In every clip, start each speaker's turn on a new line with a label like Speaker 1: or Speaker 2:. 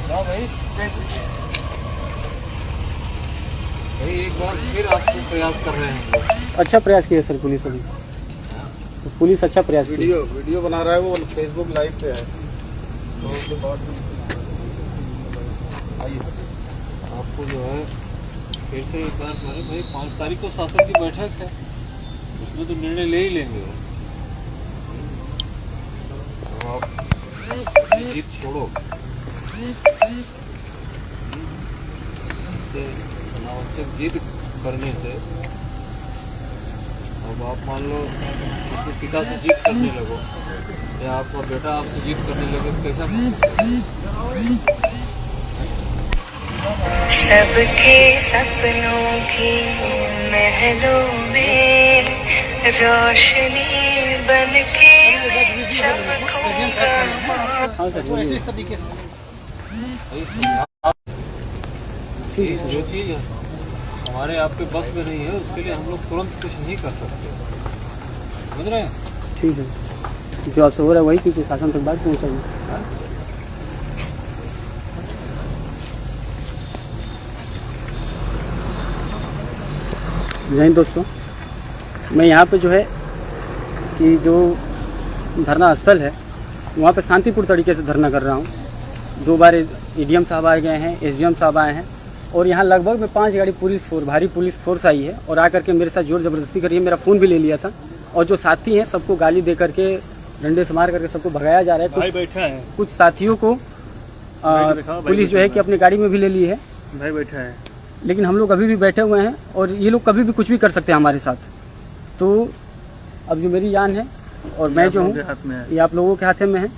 Speaker 1: भाई एक बार फिर आपको प्रयास कर रहे हैं।
Speaker 2: अच्छा प्रयास किया सर पुलिस अभी, तो पुलिस अच्छा प्रयास किया।
Speaker 3: वीडियो बना रहा है, वो फेसबुक लाइव पे है। तो उसके बाद आइए
Speaker 1: आपको जो है फिर से एक बार करें भाई, 5 तारीख को शासन की बैठक है, उसमें तो निर्णय ले ही लेंगे। तो आप जीत छोड़ो, इससे अनावश्यक जिद करने से अब आप मान लो अपने पिता से जिद करने लगो या आपका बेटा आपसे जिद करने लगे, तो कैसा?
Speaker 4: सबके सपनों की महलों में रोशनी बनके चमकूंगा।
Speaker 2: हाँ सर बोलिए।
Speaker 1: इस तरीके से जो चीज़ हमारे आपके बस में नहीं है, उसके लिए हम लोग तुरंत कुछ नहीं कर सकते, समझ रहे हैं?
Speaker 2: ठीक है, जो आपसे हो रहा है वही कीजिए, शासन तक बात पहुँचाइए। जय हिंद दोस्तों, मैं यहाँ पे जो है कि जो धरना स्थल है वहाँ पे शांतिपूर्ण तरीके से धरना कर रहा हूँ। 2 बार एडीएम साहब आए गए हैं, एसडीएम साहब आए हैं और यहाँ लगभग में 5 गाड़ी पुलिस फोर्स, भारी पुलिस फोर्स आई है और आकर के मेरे साथ जोर ज़बरदस्ती करी है। मेरा फ़ोन भी ले लिया था और जो साथी हैं सबको गाली दे करके, डंडे से मार करके सबको भगाया जा रहा है।
Speaker 5: भाई बैठा है,
Speaker 2: कुछ साथियों को पुलिस जो है कि अपनी गाड़ी में भी ले ली है।
Speaker 5: भाई बैठा है,
Speaker 2: लेकिन हम लोग अभी भी बैठे हुए हैं और ये लोग कभी भी कुछ भी कर सकते हैं हमारे साथ। तो अब जो मेरी जान है और मैं जो हूँ ये आप लोगों के हाथ में है,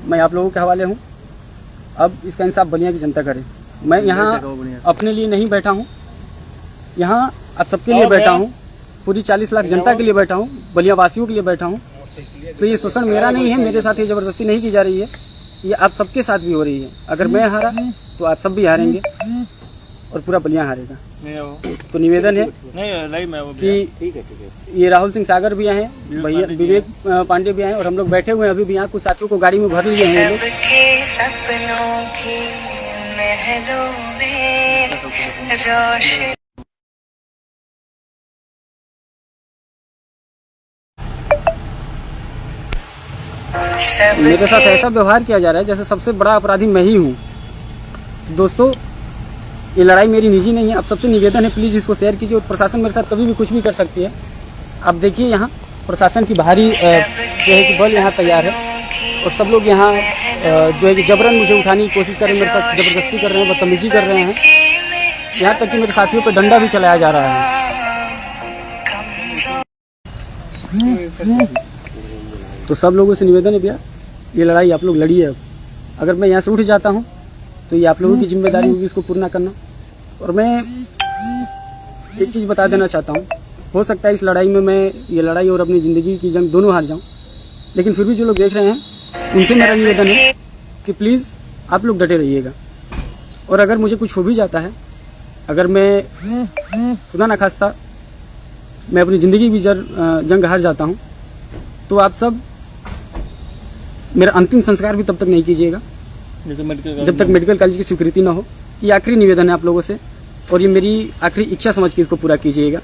Speaker 2: मैं आप लोगों के हवाले हूँ। अब इसका इंसाफ बलिया की जनता करे। मैं यहाँ अपने लिए नहीं बैठा हूँ, यहाँ आप सबके लिए बैठा हूँ, पूरी 40 लाख जनता के लिए बैठा हूँ, बलिया वासियों के लिए बैठा हूँ। तो ये शोषण मेरा नहीं है, मेरे साथ ये ज़बरदस्ती नहीं की जा रही है, ये आप सबके साथ भी हो रही है। अगर मैं हारा तो आप सब भी हारेंगे और पूरा बलिया हारेगा। तो निवेदन है कि ये राहुल सिंह सागर भी आए हैं, भैया विवेक पांडे भी आए हैं और हम लोग बैठे हुए हैं अभी भी यहाँ। कुछ साथियों को गाड़ी में भर लिए हैं
Speaker 4: सबके सपनों की महलों में रोशनी।
Speaker 2: मेरे साथ ऐसा व्यवहार किया जा रहा है जैसे सबसे बड़ा अपराधी मैं ही हूँ। तो दोस्तों ये लड़ाई मेरी निजी नहीं है, आप सबसे निवेदन है प्लीज़ इसको शेयर कीजिए। और प्रशासन मेरे साथ कभी भी कुछ भी कर सकती है। आप देखिए यहाँ प्रशासन की भारी जो है कि बल यहाँ तैयार है और सब लोग यहाँ जो है कि जबरन मुझे उठाने की कोशिश कर रहे हैं, मेरे साथ ज़बरदस्ती कर रहे हैं, बदतमीजी कर रहे हैं। यहाँ तक कि मेरे साथियों पर डंडा भी चलाया जा रहा है। तो सब लोगों से निवेदन है भैया, ये लड़ाई आप लोग लड़िए। अब अगर मैं यहाँ से उठ जाता हूँ तो ये आप लोगों की जिम्मेदारी होगी इसको पूर्ण करना। और मैं एक चीज़ बता देना चाहता हूँ, हो सकता है इस लड़ाई में मैं ये लड़ाई और अपनी ज़िंदगी की जंग दोनों हार जाऊँ, लेकिन फिर भी जो लोग देख रहे हैं उनसे मेरा निवेदन है कि प्लीज़ आप लोग डटे रहिएगा। और अगर मुझे कुछ हो भी जाता है, अगर मैं खुदा न खास्ता मैं अपनी ज़िंदगी भी जंग हार जाता हूँ, तो आप सब मेरा अंतिम संस्कार भी तब तक नहीं कीजिएगा जब तक मेडिकल कॉलेज की स्वीकृति ना हो। ये आखिरी निवेदन है आप लोगों से और ये मेरी आखिरी इच्छा समझ के इसको पूरा कीजिएगा,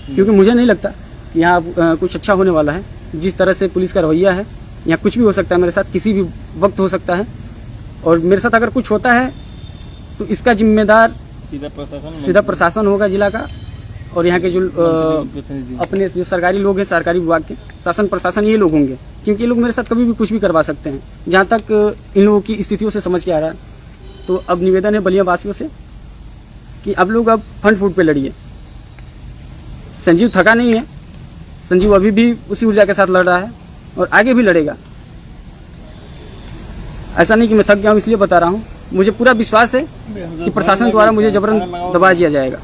Speaker 2: क्योंकि मुझे नहीं लगता कि यहाँ कुछ अच्छा होने वाला है। जिस तरह से पुलिस का रवैया है, यहाँ कुछ भी हो सकता है, मेरे साथ किसी भी वक्त हो सकता है। और मेरे साथ अगर कुछ होता है तो इसका जिम्मेदार सीधा प्रशासन होगा जिला का और यहाँ के जो अपने जो सरकारी लोग हैं, सरकारी विभाग के शासन प्रशासन, ये लोग होंगे, क्योंकि ये लोग मेरे साथ कभी भी कुछ भी करवा सकते हैं, जहाँ तक इन लोगों की स्थितियों से समझ के आ रहा है। तो अब निवेदन है बलिया वासियों से कि अब लोग अब फंड फूट पे लड़िए। संजीव थका नहीं है, संजीव अभी भी उसी ऊर्जा के साथ लड़ रहा है और आगे भी लड़ेगा। ऐसा नहीं कि मैं थक गया हूँ इसलिए बता रहा हूँ, मुझे पूरा विश्वास है कि प्रशासन द्वारा मुझे जबरन दबा दिया जाएगा।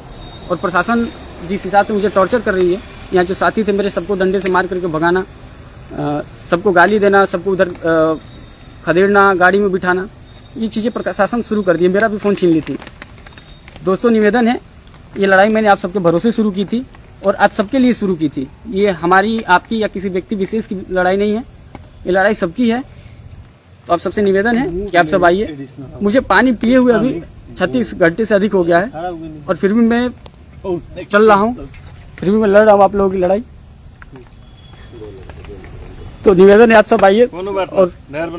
Speaker 2: और प्रशासन जिस हिसाब से मुझे टॉर्चर कर रही है, यहाँ जो साथी थे मेरे, सबको डंडे से मार करके भगाना, सबको गाली देना, सबको उधर खदेड़ना, गाड़ी में बिठाना, ये चीज़ें प्रशासन शुरू कर दी। मेरा भी फ़ोन छीन ली थी। दोस्तों निवेदन है, ये लड़ाई मैंने आप सबके भरोसे शुरू की थी और आप सबके लिए शुरू की थी। ये हमारी, आपकी या किसी व्यक्ति विशेष की लड़ाई नहीं है, ये लड़ाई सबकी है। तो आप सबसे निवेदन है कि आप सब आइए। मुझे पानी पिए हुए अभी 36 घंटे से अधिक हो गया है और फिर भी मैं चल रहा हूँ, फिर भी मैं लड़ रहा हूँ आप लोगों की लड़ाई। तो निवेदन है आप सब आइए और
Speaker 5: नहर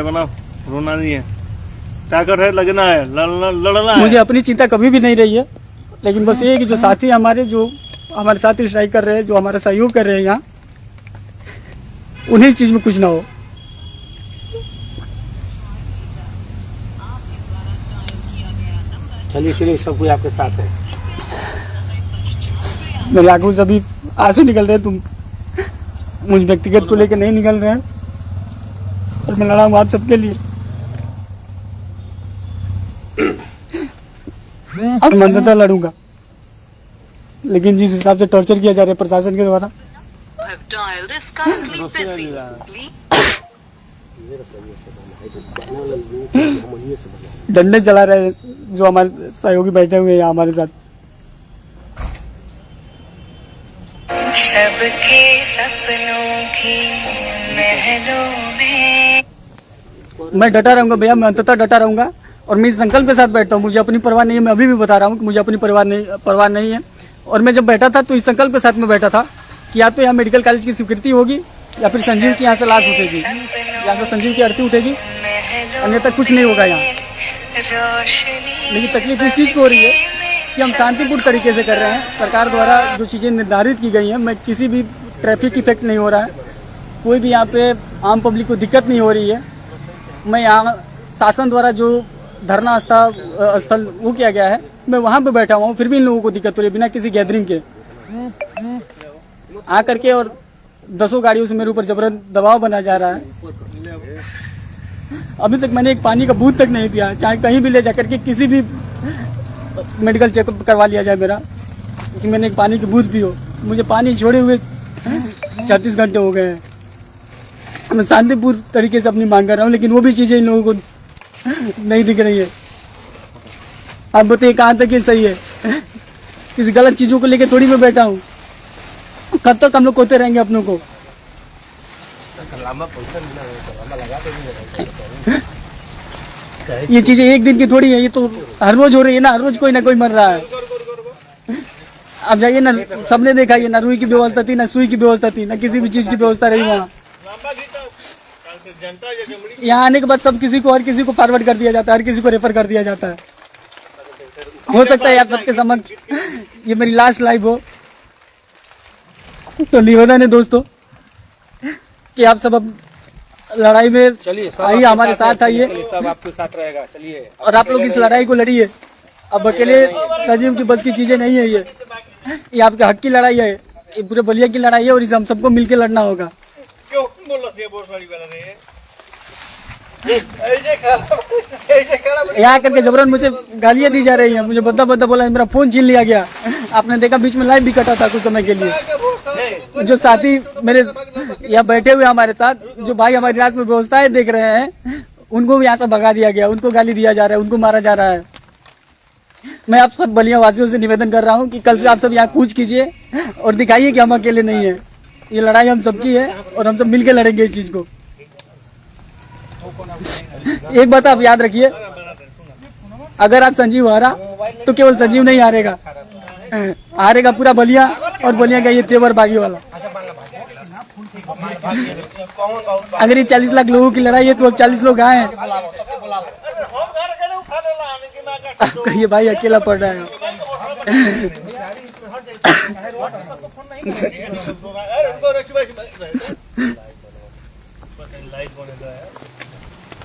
Speaker 5: बनाओ, रोना नहीं है, ताकत है, लगना है, लड़ना है।
Speaker 2: मुझे अपनी चिंता कभी भी नहीं रही है, लेकिन बस ये है कि जो साथी हमारे, जो हमारे साथ स्ट्राइक कर रहे हैं, जो हमारा सहयोग कर रहे हैं यहाँ, उन्हीं चीज में कुछ ना हो।
Speaker 1: चलिए चलिए, सब कोई आपके साथ है।
Speaker 2: मेरी आंखों से अभी आंसू निकल रहे हैं, तुम मुझ व्यक्तिगत को लेकर नहीं निकल रहे हैं, और मैं लड़ा हूँ आप सबके लिए। और मैं अंततः लड़ूंगा, लेकिन जिस हिसाब से टॉर्चर किया जा रहा है प्रशासन के द्वारा, डंडे चला रहे हैं जो हमारे सहयोगी बैठे हुए हैं हमारे साथ।
Speaker 4: सबके सपनों की महलों में
Speaker 2: मैं डटा रहूंगा भैया, मैं अंततः डटा रहूंगा और मैं इस संकल्प के साथ बैठता हूँ। मुझे अपनी परवाह नहीं है, मैं अभी भी बता रहा हूँ कि मुझे अपनी परवाह नहीं है। और मैं जब बैठा था तो इस संकल्प के साथ में बैठा था कि या तो यहाँ मेडिकल कॉलेज की स्वीकृति होगी या फिर संजीव की यहाँ से लाश उठेगी, यहाँ से संजीव की अर्थी उठेगी, अन्यथा कुछ नहीं होगा यहाँ। लेकिन तकलीफ इस चीज़ को हो रही है कि हम शांतिपूर्ण तरीके से कर रहे हैं। सरकार द्वारा जो चीज़ें निर्धारित की गई हैं, मैं किसी भी ट्रैफिक इफेक्ट नहीं हो रहा है, कोई भी यहाँ पे आम पब्लिक को दिक्कत नहीं हो रही है। मैं यहाँ शासन द्वारा जो धरना स्थल वो किया गया है, मैं वहाँ पे बैठा हुआ हूँ, फिर भी इन लोगों को दिक्कत हो रही है बिना किसी गैदरिंग के आ करके, और 10 गाड़ियों से मेरे ऊपर जबरदस्त दबाव बना जा रहा है। अभी तक मैंने एक पानी का बूंद तक नहीं पिया, चाहे कहीं भी ले जाकर के किसी भी मेडिकल चेकअप करवा लिया जाए मेरा, कि मैंने एक पानी की बूंद पियो। मुझे पानी छोड़े हुए 36 घंटे हो गए हैं। मैं शांतिपूर्ण तरीके से अपनी मांग कर रहा हूँ, लेकिन वो भी चीज़ें इन लोगों को नहीं दिख रही है। आप बताइए कहाँ तक ये सही है? किसी गलत चीज़ों को लेकर थोड़ी मैं बैठा हूँ। कब तक हम लोग कोते रहेंगे अपनों को? ये चीजें एक दिन की थोड़ी है, ये तो हर रोज हो रही है ना, हर रोज कोई ना कोई मर रहा है। अब जाइए ना, सबने देखा ये ना रुई की व्यवस्था थी, ना सुई की व्यवस्था थी, ना किसी भी चीज की व्यवस्था रही वहाँ। यहाँ आने के बाद सब किसी को, हर किसी को फॉरवर्ड कर दिया जाता है, हर किसी को रेफर कर दिया जाता है। हो सकता है आप सबके समक्ष ये मेरी लास्ट लाइव हो, तो निवेदन है दोस्तों कि आप सब अब लड़ाई में आइए, हमारे साथ आइए,
Speaker 1: सब आपके साथ रहेगा। चलिए,
Speaker 2: और आप लोग इस लड़ाई को लड़िए। अब अकेले संजीव की बस की चीजें नहीं है, ये आपके हक की लड़ाई है, ये पूरे बलिया की लड़ाई है, और इसे हम सबको मिलकर लड़ना होगा। यहाँ करके जबरन मुझे गालियाँ दी जा रही हैं, मुझे बद्दा बोला, मेरा फोन छीन लिया गया। आपने देखा बीच में लाइव भी कटा था कुछ समय के लिए। जो साथी मेरे यहाँ बैठे हुए हमारे साथ, जो भाई हमारी रात में व्यवस्थाएं देख रहे हैं, उनको भी यहाँ से भगा दिया गया, उनको गाली दिया जा रहा है, उनको मारा जा रहा है। मैं आप सब बलिया वासियों से निवेदन कर रहा हूँ कि कल से आप सब यहाँ कूच कीजिए और दिखाइए कि हम अकेले नहीं है, ये लड़ाई हम सबकी है और हम सब मिलकर लड़ेंगे इस चीज को। एक बात आप याद रखिए, अगर आज संजीव हारा तो केवल संजीव नहीं हारेगा, हारेगा पूरा बलिया, और बलिया का ये तेवर बागी वाला। अगर ये 40 लाख लोगों की लड़ाई है तो अब 40 लोग आए हैं। आप कहिए भाई अकेला पड़ रहा है।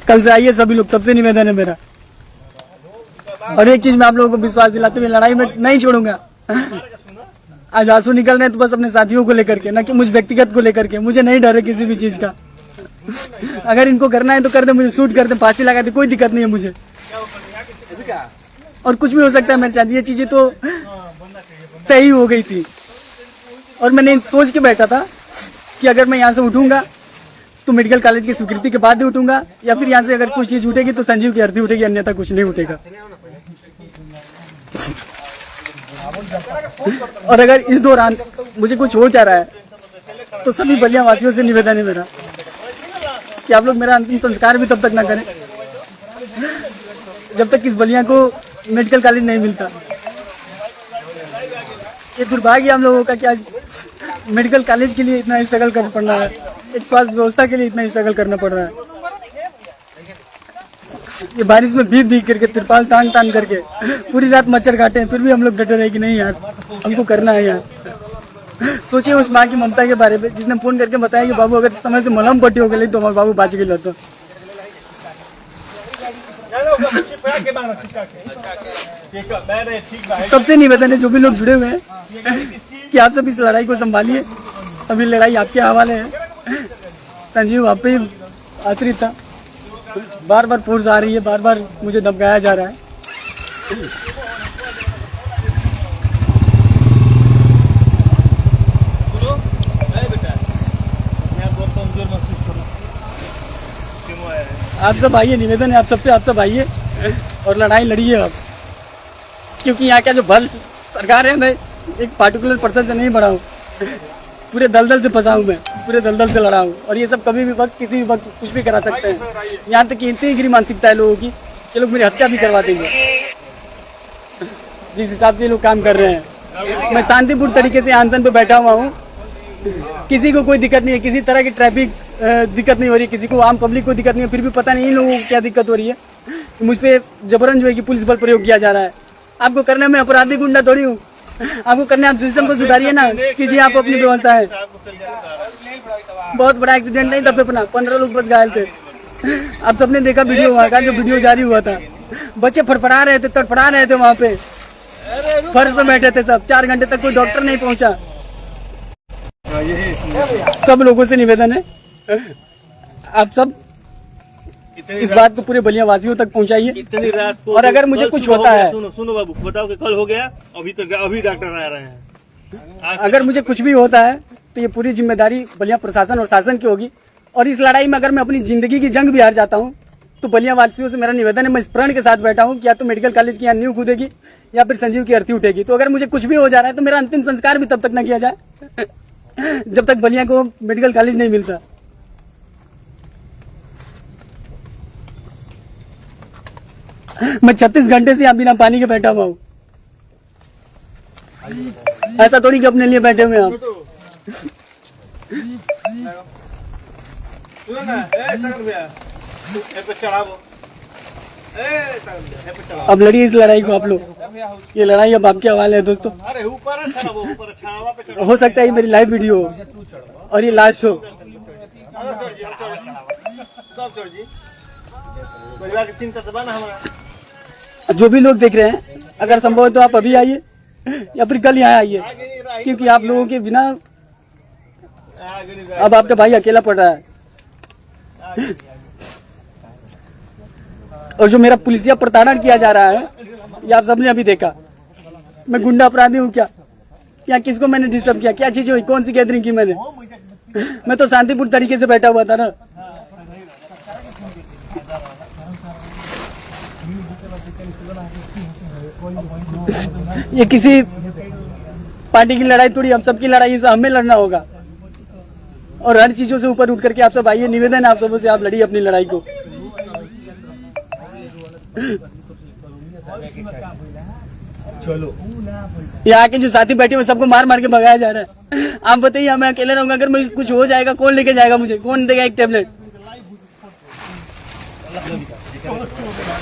Speaker 2: कल से आइए सभी लोग, सबसे निवेदन है मेरा। और एक चीज मैं आप लोगों को विश्वास दिलाते हुए, लड़ाई में नहीं छोड़ूंगा। आज आंसू निकल रहे हैं तो बस अपने साथियों को लेकर के, ना कि मुझ व्यक्तिगत को लेकर के। मुझे नहीं डर है किसी भी चीज का। अगर इनको करना है तो कर दे, मुझे शूट कर दे, फांसी लगा दे, कोई दिक्कत नहीं है मुझे। और कुछ भी हो सकता है मेरे साथ, ये चीजें तो तय ही हो गई थी। और मैंने सोच के बैठा था कि अगर मैं यहाँ से उठूंगा तो मेडिकल कॉलेज की स्वीकृति के बाद ही उठूंगा, या फिर यहाँ से अगर कुछ चीज उठेगी तो संजीव की अर्थी उठेगी, अन्यथा कुछ नहीं उठेगा। और अगर इस दौरान मुझे कुछ हो जा रहा है तो सभी बलिया वासियों से निवेदन है मेरा कि आप लोग मेरा अंतिम संस्कार भी तब तक ना करें जब तक इस बलिया को मेडिकल कॉलेज नहीं मिलता। ये दुर्भाग्य हम लोगों का कि आज मेडिकल कॉलेज के लिए इतना स्ट्रगल करना पड़ रहा है, एक स्वास्थ्य व्यवस्था के लिए इतना स्ट्रगल करना पड़ रहा है। ये बारिश में भीग करके तिरपाल तान करके पूरी रात मच्छर काटे हैं, फिर भी हम लोग डटे रहे कि नहीं यार हमको करना है यार। सोचिए उस माँ की ममता के बारे में जिसने फोन करके बताया कि बाबू अगर समय से मलहम पट्टी हो गई तो हमारे बाबू बाच गए तो। सबसे निवेदन है जो भी लोग जुड़े हुए हैं कि आप सब इस लड़ाई को संभालिए। अभी लड़ाई आपके हवाले है। संजीव आप पे आश्रित था, बार बार फोर्स आ रही है, बार बार मुझे धमकाया जा रहा है। आप सब आइए, निवेदन है आप सब आइए और लड़ाई लड़िए आप, क्योंकि यहाँ का जो भल सरकार है, मैं एक पार्टिकुलर पर्सन से नहीं बढ़ा हूँ, पूरे दलदल से फंसा हूँ, मैं पूरे दलदल से लड़ा हूँ। और ये सब कभी भी वक्त किसी भी वक्त कुछ भी करा सकते हैं। यहाँ तक कि इतनी गिरी मानसिकता है लोगों की कि लोग मेरी हत्या भी करवा देंगे जिस हिसाब से ये लोग काम कर रहे हैं। मैं शांतिपूर्ण तरीके से आंदोलन पे बैठा हुआ हूँ, किसी को कोई दिक्कत नहीं है, किसी तरह की ट्रैफिक दिक्कत नहीं हो रही, किसी को आम पब्लिक को दिक्कत नहीं है। फिर भी पता नहीं इन लोगों को क्या दिक्कत हो रही है, मुझ पे जबरन जो है कि पुलिस बल प्रयोग किया जा रहा है। आपको करना मैं अपराधी गुंडा थोड़ी हूँ, आपको करना आप सिस्टम को सुधारिए ना, कीजिए आप अपनी व्यवस्था है। बहुत बड़ा एक्सीडेंट नहीं था अपना, 15 लोग बस घायल थे। आप सबने देखा वीडियो वहाँ का, जो वीडियो जारी हुआ था, बच्चे फड़फड़ा रहे थे, तड़फड़ा रहे थे, वहाँ पे फर्श पे बैठे थे सब, 4 घंटे तक कोई डॉक्टर नहीं पहुँचा। सब लोगों से निवेदन है आप सब इस बात को पूरे बलिया वासियों तक पहुंचाइए।
Speaker 5: इतनी रात को
Speaker 2: और अगर मुझे कुछ होता है,
Speaker 5: सुनो बाबू, बताओ कि कल हो गया, अभी डॉक्टर आ रहे हैं।
Speaker 2: अगर मुझे कुछ भी होता है तो ये पूरी जिम्मेदारी बलिया प्रशासन और शासन की होगी। और इस लड़ाई में अगर मैं अपनी जिंदगी की जंग भी हार जाता हूँ तो बलिया वासियों से मेरा निवेदन है, मैं इस प्रण के साथ बैठा हूँ कि या तो मेडिकल कॉलेज की यहाँ नींव कूदेगी या फिर संजीव की अर्थी उठेगी। तो अगर मुझे कुछ भी हो जा रहा है तो मेरा अंतिम संस्कार भी तब तक न किया जाए जब तक बलिया को मेडिकल कॉलेज नहीं मिलता। मैं 36 घंटे से यहाँ बिना पानी के बैठा हुआ हूँ। ऐसा थोड़ी कि अपने लिए बैठे हुए आप। अब लड़िए इस लड़ाई को आप लोग, ये लड़ाई अब आपके हवाले है दोस्तों। हो सकता है ये मेरी लाइव वीडियो हो और ये लास्ट हो। जो भी लोग देख रहे हैं, अगर संभव है तो आप अभी आइए या फिर कल यहाँ आइए, क्योंकि आप लोगों के बिना अब आपका भाई अकेला पड़ रहा है। और जो मेरा पुलिसिया प्रताड़न किया जा रहा है, ये आप सबने अभी देखा। मैं गुंडा अपराधी हूँ क्या? क्या किसको मैंने डिस्टर्ब किया? क्या चीज हुई? कौन सी गैदरिंग की मैंने? मैं तो शांतिपूर्ण तरीके से बैठा हुआ था ना। ये किसी पार्टी की लड़ाई थोड़ी, हम सबकी लड़ाई से हमें लड़ना होगा। और हर चीजों से ऊपर उठ करके आप सब आइए, निवेदन है आप सबों से, आप लड़िए अपनी लड़ाई को।
Speaker 5: चलो,
Speaker 2: यहाँ के जो साथी बैठे हुए सबको मार मार के भगाया जा रहा है। आप बताइए, मैं अकेले रहूंगा, अगर मैं कुछ हो जाएगा कौन लेके जाएगा मुझे? कौन देगा एक टेबलेट?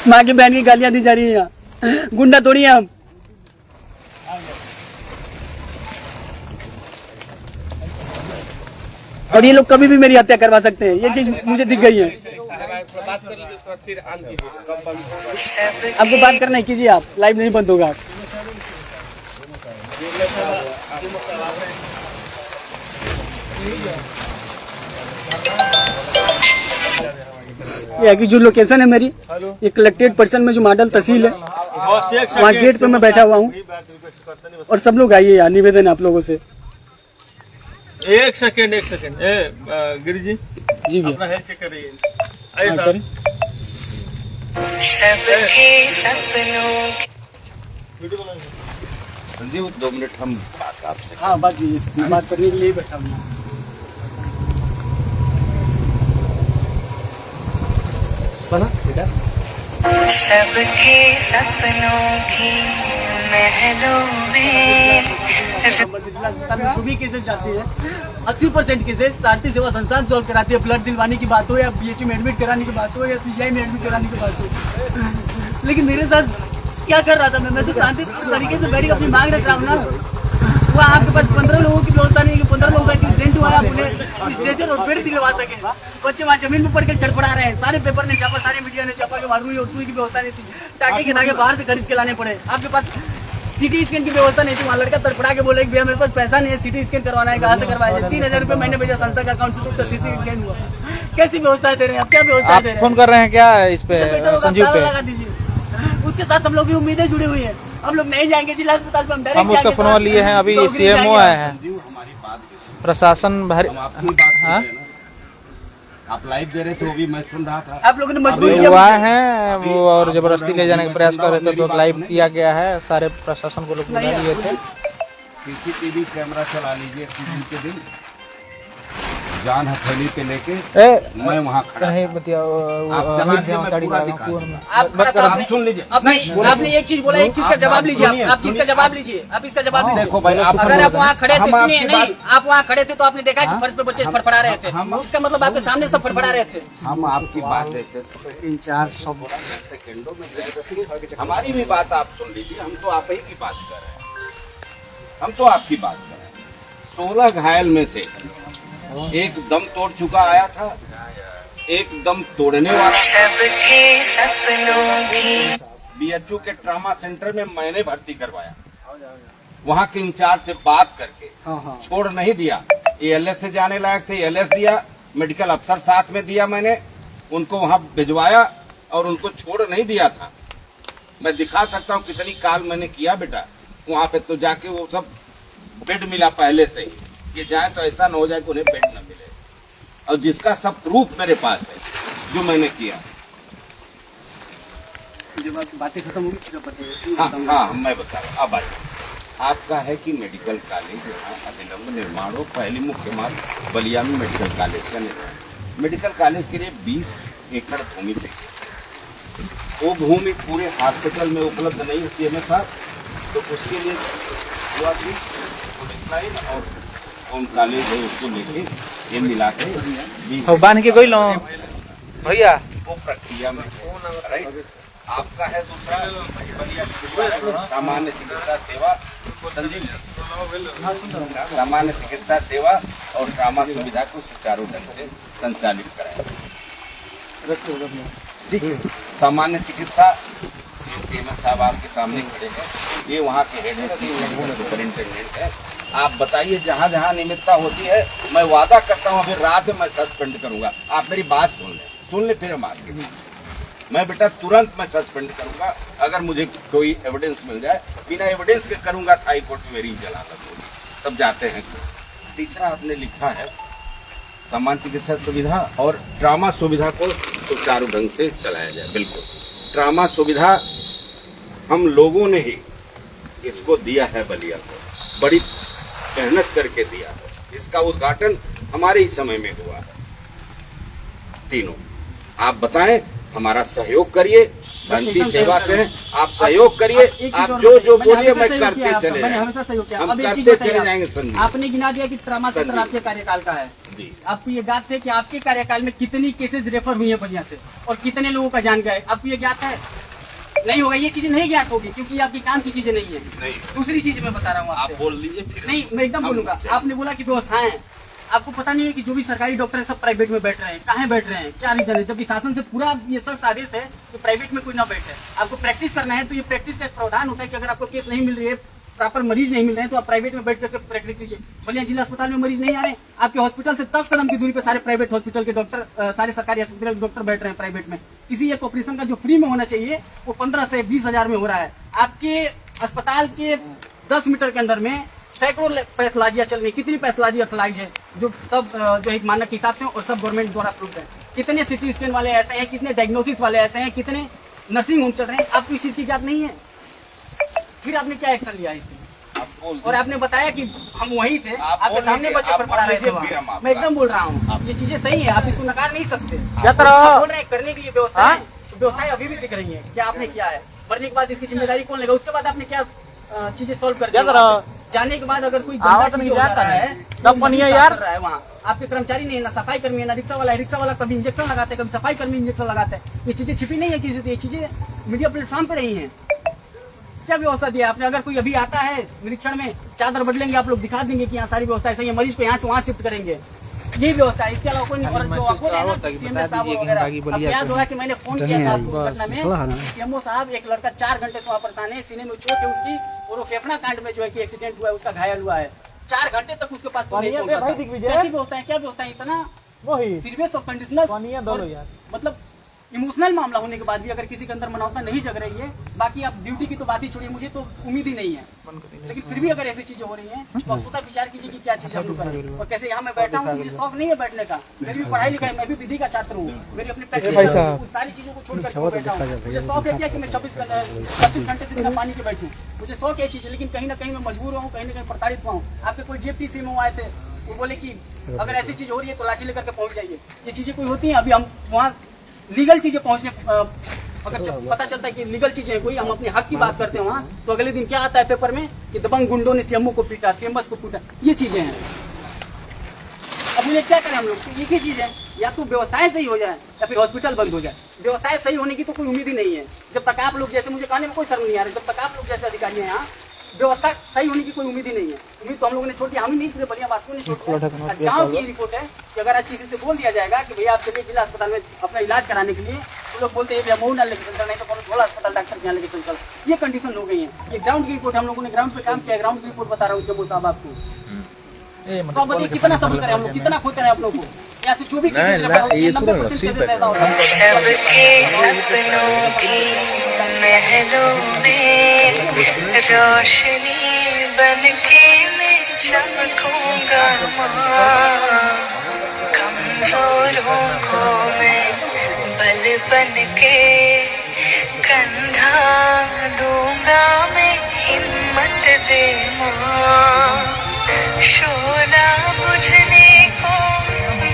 Speaker 2: माँ की बहन की गालियां दी जा रही है यहाँ। गुंडा थोड़ी है हम। और ये लोग कभी भी मेरी हत्या करवा सकते हैं, ये चीज मुझे दिख गई है। आपको बात करना है, कीजिए आप, लाइव नहीं बंद होगा। ये की जो लोकेशन है मेरी, ये कलेक्टेड पर्सन में जो मॉडल तहसील है, वहाँ गेट पे मैं बैठा हुआ हूँ। और सब लोग आइए यार, निवेदन है आप लोगों से।
Speaker 5: एक सेकेंड गिरी जी
Speaker 2: जी
Speaker 5: अपना हेल्थ चेक करिए।
Speaker 4: सबके सपनों
Speaker 3: संजीव 2 मिनट हम बात आपसे।
Speaker 2: हाँ बात कीजिए, बात करने के लिए बैठा हूँ।
Speaker 4: सबके सपनों की महलों में
Speaker 2: जो भी केसेस जाते हैं 80% केसेस भारतीय सेवा संस्थान सॉल्व कराती है। ब्लड दिलवाने की बात हो या बीएचयू में एडमिट कराने की बात हो या पीजीआई में एडमिट कराने की बात हो। लेकिन मेरे साथ क्या कर रहा था मैं तो शांति तरीके से बैठ के अपनी मांग रख रहा हूँ ना। वहाँ आपके पास 15 लोगों की व्यवस्था नहीं है, 15 लोगों का एक्सीडेंट हुआ है, अपने स्ट्रेचर और बेड दिलवा सके। बच्चे वहाँ जमीन में पड़ के छड़पड़ा रहे हैं। सारे पेपर ने छापा, सारे मीडिया ने छापा कि मालूम और सुई की व्यवस्था नहीं थी, टाके के धागे बाहर से खरीद के लाने पड़े। आपके पास सिटी स्कैन की व्यवस्था नहीं थी। वहाँ लड़का तड़पड़ा के बोले भैया मेरे पास पैसा नहीं है, सिटी स्कैन करवाना है, कहाँ से करवाया जाए? 3000 रुपये मैंने भेजा संस्था का अकाउंट से, सिटी स्कैन हुआ। कैसी व्यवस्था दे रहे हैं आप? क्या व्यवस्था दे रहे हैं?
Speaker 6: फोन कर रहे हैं क्या इस पे संजीव पे?
Speaker 2: लगा दीजिए। उसके साथ हम लोग की उम्मीदें जुड़ी हुई है। हम लोग नहीं जाएंगे जिला अस्पताल पे, हम डायरेक्ट
Speaker 6: हम उसका फोन लिए हैं। अभी सीएमओ आए हैं, प्रशासन भारी। हाँ
Speaker 3: आप लाइव दे रहे थे, वो भी मैं सुन रहा था।
Speaker 2: आप लोगों ने मजबूरी
Speaker 6: वो आए हैं वो और जबरदस्ती ले जाने का प्रयास कर रहे थे, तो लाइव किया गया है। सारे प्रशासन को लोग बुला लिए थे।
Speaker 3: सीसीटीवी कैमरा चला लीजिए के दिन जान हथेली पे लेके मैं वहाँ खड़ा
Speaker 6: कहीं बतिया
Speaker 3: आप चला के मैं पूरा दिखा दूं।
Speaker 2: आप
Speaker 3: सुन लीजिए।
Speaker 2: आपने एक चीज बोला, एक चीज का जवाब लीजिए। आप चीज का जवाब लीजिए, आप इसका जवाब लीजिए।
Speaker 3: देखो भाई, आप
Speaker 2: अगर आप वहाँ खड़े थे,
Speaker 3: हम
Speaker 2: सुनिए,
Speaker 3: आपकी
Speaker 2: नहीं आप वहाँ खड़े थे तो आपने देखा कि फर्श पे बच्चे फड़फड़ा रहे थे। इसका मतलब आपके सामने सब फड़फड़ा रहे थे।
Speaker 3: हम आपकी बात देखते 400 सेकेंडों में हमारी भी बात आप सुन लीजिए। हम तो आप ही की बात कर रहे हैं, हम तो आपकी बात कर रहे हैं। 16 घायल में से एक दम तोड़ चुका आया था, एक दम तोड़ने वाला।
Speaker 4: सबके सपनों की
Speaker 3: बीएचयू के ट्रामा सेंटर में मैंने भर्ती करवाया, वहाँ के इंचार्ज से बात करके छोड़ नहीं दिया। एएलएस से जाने लायक थे, एएलएस दिया, मेडिकल अफसर साथ में दिया, मैंने उनको वहाँ भिजवाया और उनको छोड़ नहीं दिया था। मैं दिखा सकता हूँ कितनी काल मैंने किया बेटा वहाँ पे। तो जाके वो सब बेड मिला पहले से ही, ये जाए तो ऐसा न हो जाए कि उन्हें बेड न मिले। और जिसका सब प्रूफ मेरे पास है जो मैंने किया।
Speaker 2: बातें खत्म होगी।
Speaker 3: हाँ मैं बता रहा हूँ। अब आइए, आपका है कि मेडिकल कॉलेज यहाँ अभिलंब निर्माण हो। पहली मुख्य मांग बलिया में मेडिकल कॉलेज का निर्माण। मेडिकल कॉलेज के लिए 20 एकड़ भूमि चाहिए। वो भूमि पूरे हॉस्पिटल में उपलब्ध नहीं होती है साहब, तो उसके लिए हुआ कि पुलिस लाइन और होम कॉलेज है उसको लेके ये मिला के
Speaker 6: बांध के कोई लो भैया
Speaker 3: वो प्रक्रिया में राइट। आपका है दूसरा सामान्य चिकित्सा सेवा, संजीव सामान्य चिकित्सा सेवा और ट्रामा सुविधा को सुचारू ढंग से संचालित कराया। सामान्य चिकित्सा सीएमएस साहब आपके सामने खड़े हैं, ये वहाँ के हेड है, सुपरिंटेंडेंट है। आप बताइए जहाँ जहाँ नियमितता होती है मैं वादा करता हूँ अभी रात में मैं सस्पेंड करूँगा। आप मेरी बात सुन ले फिर हम आगे। मैं बेटा तुरंत मैं सस्पेंड करूँगा अगर मुझे कोई एविडेंस मिल जाए। बिना एविडेंस के करूँगा हाई कोर्ट में मेरी जलालत होगी, सब जाते हैं। तीसरा आपने लिखा है सामान्य चिकित्सा सुविधा और ट्रामा सुविधा को सुचारू ढंग से चलाया जाए। बिल्कुल, ट्रामा सुविधा हम लोगों ने ही इसको दिया है, बलिया को बड़ी मेहनत करके दिया है। इसका उद्घाटन हमारे ही समय में हुआ है। तीनों आप बताएं, हमारा सहयोग करिए, शांति सेवा से आप सहयोग करिए। आप जो बोलिए मैं करते चले जाएंगे, हम करते चले जाएंगे। संजीव
Speaker 2: आपने गिना दिया कि ट्रामा सेंटर आपके कार्यकाल का है
Speaker 3: जी।
Speaker 2: आपको ये ज्ञात है कि आपके कार्यकाल में कितनी केसेस रेफर हुई है बलिया से और कितने लोगों का जान गया है? आपको ये ज्ञात है? नहीं होगा, ये चीजें नहीं ज्ञात होगी क्योंकि आपकी काम की चीजें नहीं है।
Speaker 3: नहीं,
Speaker 2: दूसरी चीज मैं बता रहा हूँ
Speaker 3: आप बोल लीजिए फिर।
Speaker 2: नहीं, मैं एकदम बोलूंगा। आपने बोला कि व्यवस्थाएं, आपको पता नहीं है कि जो भी सरकारी डॉक्टर है सब प्राइवेट में बैठ रहे हैं। कहाँ बैठ रहे हैं, क्या रीजन है? जबकि शासन से पूरा ये सख्त आदेश है कि प्राइवेट में कोई ना बैठे। आपको प्रैक्टिस करना है तो ये प्रैक्टिस का एक प्रावधान होता है कि अगर आपको केस नहीं मिल रही है, प्रॉपर मरीज नहीं मिल रहे हैं, तो आप प्राइवेट में बैठ करके प्रैक्टिस कीजिए। बलिया जिला अस्पताल में मरीज नहीं आ रहे हैं, आपके हॉस्पिटल से 10 कदम की दूरी पे सारे प्राइवेट हॉस्पिटल के डॉक्टर, सारे सरकारी हॉस्पिटल के डॉक्टर बैठ रहे हैं प्राइवेट में। किसी एक ऑपरेशन का जो फ्री में होना चाहिए वो 15 से 20 हजार में हो रहा है। आपके अस्पताल के 10 मीटर के अंदर में सैकड़ों पैथोलॉजियां चल रही। कितनी पैथोलॉजी अथोलॉजी है जो सब जो एक मानक के हिसाब से और सब गवर्नमेंट द्वारा अप्रूव्ड है। कितने सिटी स्कैन वाले ऐसे हैं, कितने डायग्नोसिस वाले ऐसे हैं, कितने नर्सिंग होम चल रहे हैं। आपको इस चीज की ज्ञात नहीं है, फिर आपने क्या एक्शन लिया है?
Speaker 3: आपको बोल
Speaker 2: और आपने बताया कि हम वही थे,
Speaker 3: आप
Speaker 2: आपके
Speaker 3: बोल
Speaker 2: सामने
Speaker 3: लीजिए,
Speaker 2: बच्चे
Speaker 3: आप
Speaker 2: पर पढ़ा रहे थे
Speaker 3: बोल लीजिए,
Speaker 2: वहाँ।
Speaker 3: हम
Speaker 2: मैं एकदम बोल रहा हूँ, ये चीजें सही है, आप इसको नकार नहीं सकते।
Speaker 6: क्या करो?
Speaker 2: आप बोल रहे हैं करने के लिए व्यवस्था है, तो व्यवस्थाएं अभी भी दिख रही है, क्या आपने किया है, मरने के बाद इसकी जिम्मेदारी कौन लेगा, उसके बाद आपने क्या चीजें सोल्व कर दी, जाने के बाद अगर कोई
Speaker 6: आवत नहीं जाता है, तब बनिए यार।
Speaker 2: वहाँ आपके कर्मचारी नहीं है, ना सफाई कर्मी है, ना रिक्शा वाला है, रिक्शा वाला कभी इंजेक्शन लगाते हैं, कभी सफाई कर्मी इंजेक्शन लगाते हैं, ये चीजें छिपी नहीं है किसी से, ये चीजें मीडिया प्लेटफॉर्म पे रही है। क्या व्यवस्था दिया आपने, अगर कोई अभी आता है निरीक्षण में, चादर बदलेंगे आप लोग, दिखा देंगे कि यहाँ सारी व्यवस्था है, सही है, मरीज को यहाँ से वहाँ शिफ्ट करेंगे, यही व्यवस्था है, इसके अलावा कोई नहीं। और जो आपको है ना सीएमओ साहब वगैरह, अब याद होगा कि मैंने फोन किया था आपको उस घटना में, सीएमओ साहब एक लड़का 4 घंटे से वहाँ परेशान है, सीने में चोट है उसकी, और वो फेफड़ा कांड में जो है कि एक्सीडेंट हुआ है, उसका घायल हुआ है, 4 घंटे तक उसके पास नहीं पहुंचा था। कैसी व्यवस्था है, क्या व्यवस्था है, इतना सीरियस और कंडीशनल, मतलब इमोशनल मामला होने के बाद भी अगर किसी के अंदर मानवता नहीं जग रही है, बाकी आप ड्यूटी की तो बात ही छोड़िए, मुझे तो उम्मीद ही नहीं है, लेकिन फिर भी अगर ऐसी चीजें हो रही हैं तो आप स्वतः विचार कीजिए कि क्या चीजें हम लोग करें। और कैसे यहाँ मैं बैठा हूँ, मुझे शौक नहीं है बैठने का, मेरी भी पढ़ाई लिखाई, मैं भी विधि का छात्र हूँ, मेरी अपनी प्रैक्टिस सारी चीजों को छोड़ करके बैठा हूँ। मुझे शौक है क्या कि मैं 26 घंटे से बिना पानी के बैठूँ, मुझे शौक है चीज, लेकिन कहीं ना कहीं मैं मजबूर हूँ, कहीं ना कहीं प्रताड़ित हुआ हूँ। आपके कोई DFT सीएमओ आए थे, वो बोले कि अगर ऐसी चीज हो रही है तो लाठी लेकर के पहुंच जाइए, ये चीजें कोई होती है। अभी हम वहाँ लीगल चीजें पहुंचने अगर पता चलता है कि लीगल चीजें कोई, हम अपने हक की बात करते हैं वहाँ, तो अगले दिन क्या आता है पेपर में कि दबंग गुंडों ने सीएमओ को पीटा, सीएमएस को पीटा, ये चीजें हैं। अब मुझे क्या करें हम लोग, तो एक ही चीज है, या तो व्यवस्थाएं सही हो जाए या फिर हॉस्पिटल बंद हो जाए। व्यवस्थाएं सही होने की तो कोई उम्मीद ही नहीं है, जब तक आप लोग जैसे, मुझे कहने में कोई शर्म नहीं आ रही, जब तक आप लोग जैसे अधिकारी हैं यहाँ, व्यवस्था सही होने की कोई उम्मीद ही नहीं है। उम्मीद तो हम लोगों ने छोड़ी, हम ही नहीं, पूरे बलिया वासियों ने छोड़ी। आज गाँव की रिपोर्ट है कि अगर आज किसी से बोल दिया जाएगा कि भैया आप चलिए जिला अस्पताल में अपना इलाज कराने के लिए, तो लोग बोलते हैं भैया मऊ ना लेके चलता, नहीं तो झोला अस्पताल डॉक्टर के यहाँ लेके चलता। ये कंडीशन हो गई है। ये ग्राउंड की रिपोर्ट, हम लोगों ने ग्राउंड पे काम किया, ग्राउंड की रिपोर्ट बता रहा हूँ सीएमओ साहब आपको। तो आप बताइए कितना सब्र करें हम लोग, कितना खोते हैं आप लोग को, यहाँ से जो भी किसी से 90% कैसे पैदा होता है।
Speaker 4: सबके सपनों की महलों में रोशनी बनके मैं चमकूंगा माँ, कमजोरों को मैं बल बनके कंधा दूंगा मैं, हिम्मत दे माँ, शोला बुझने को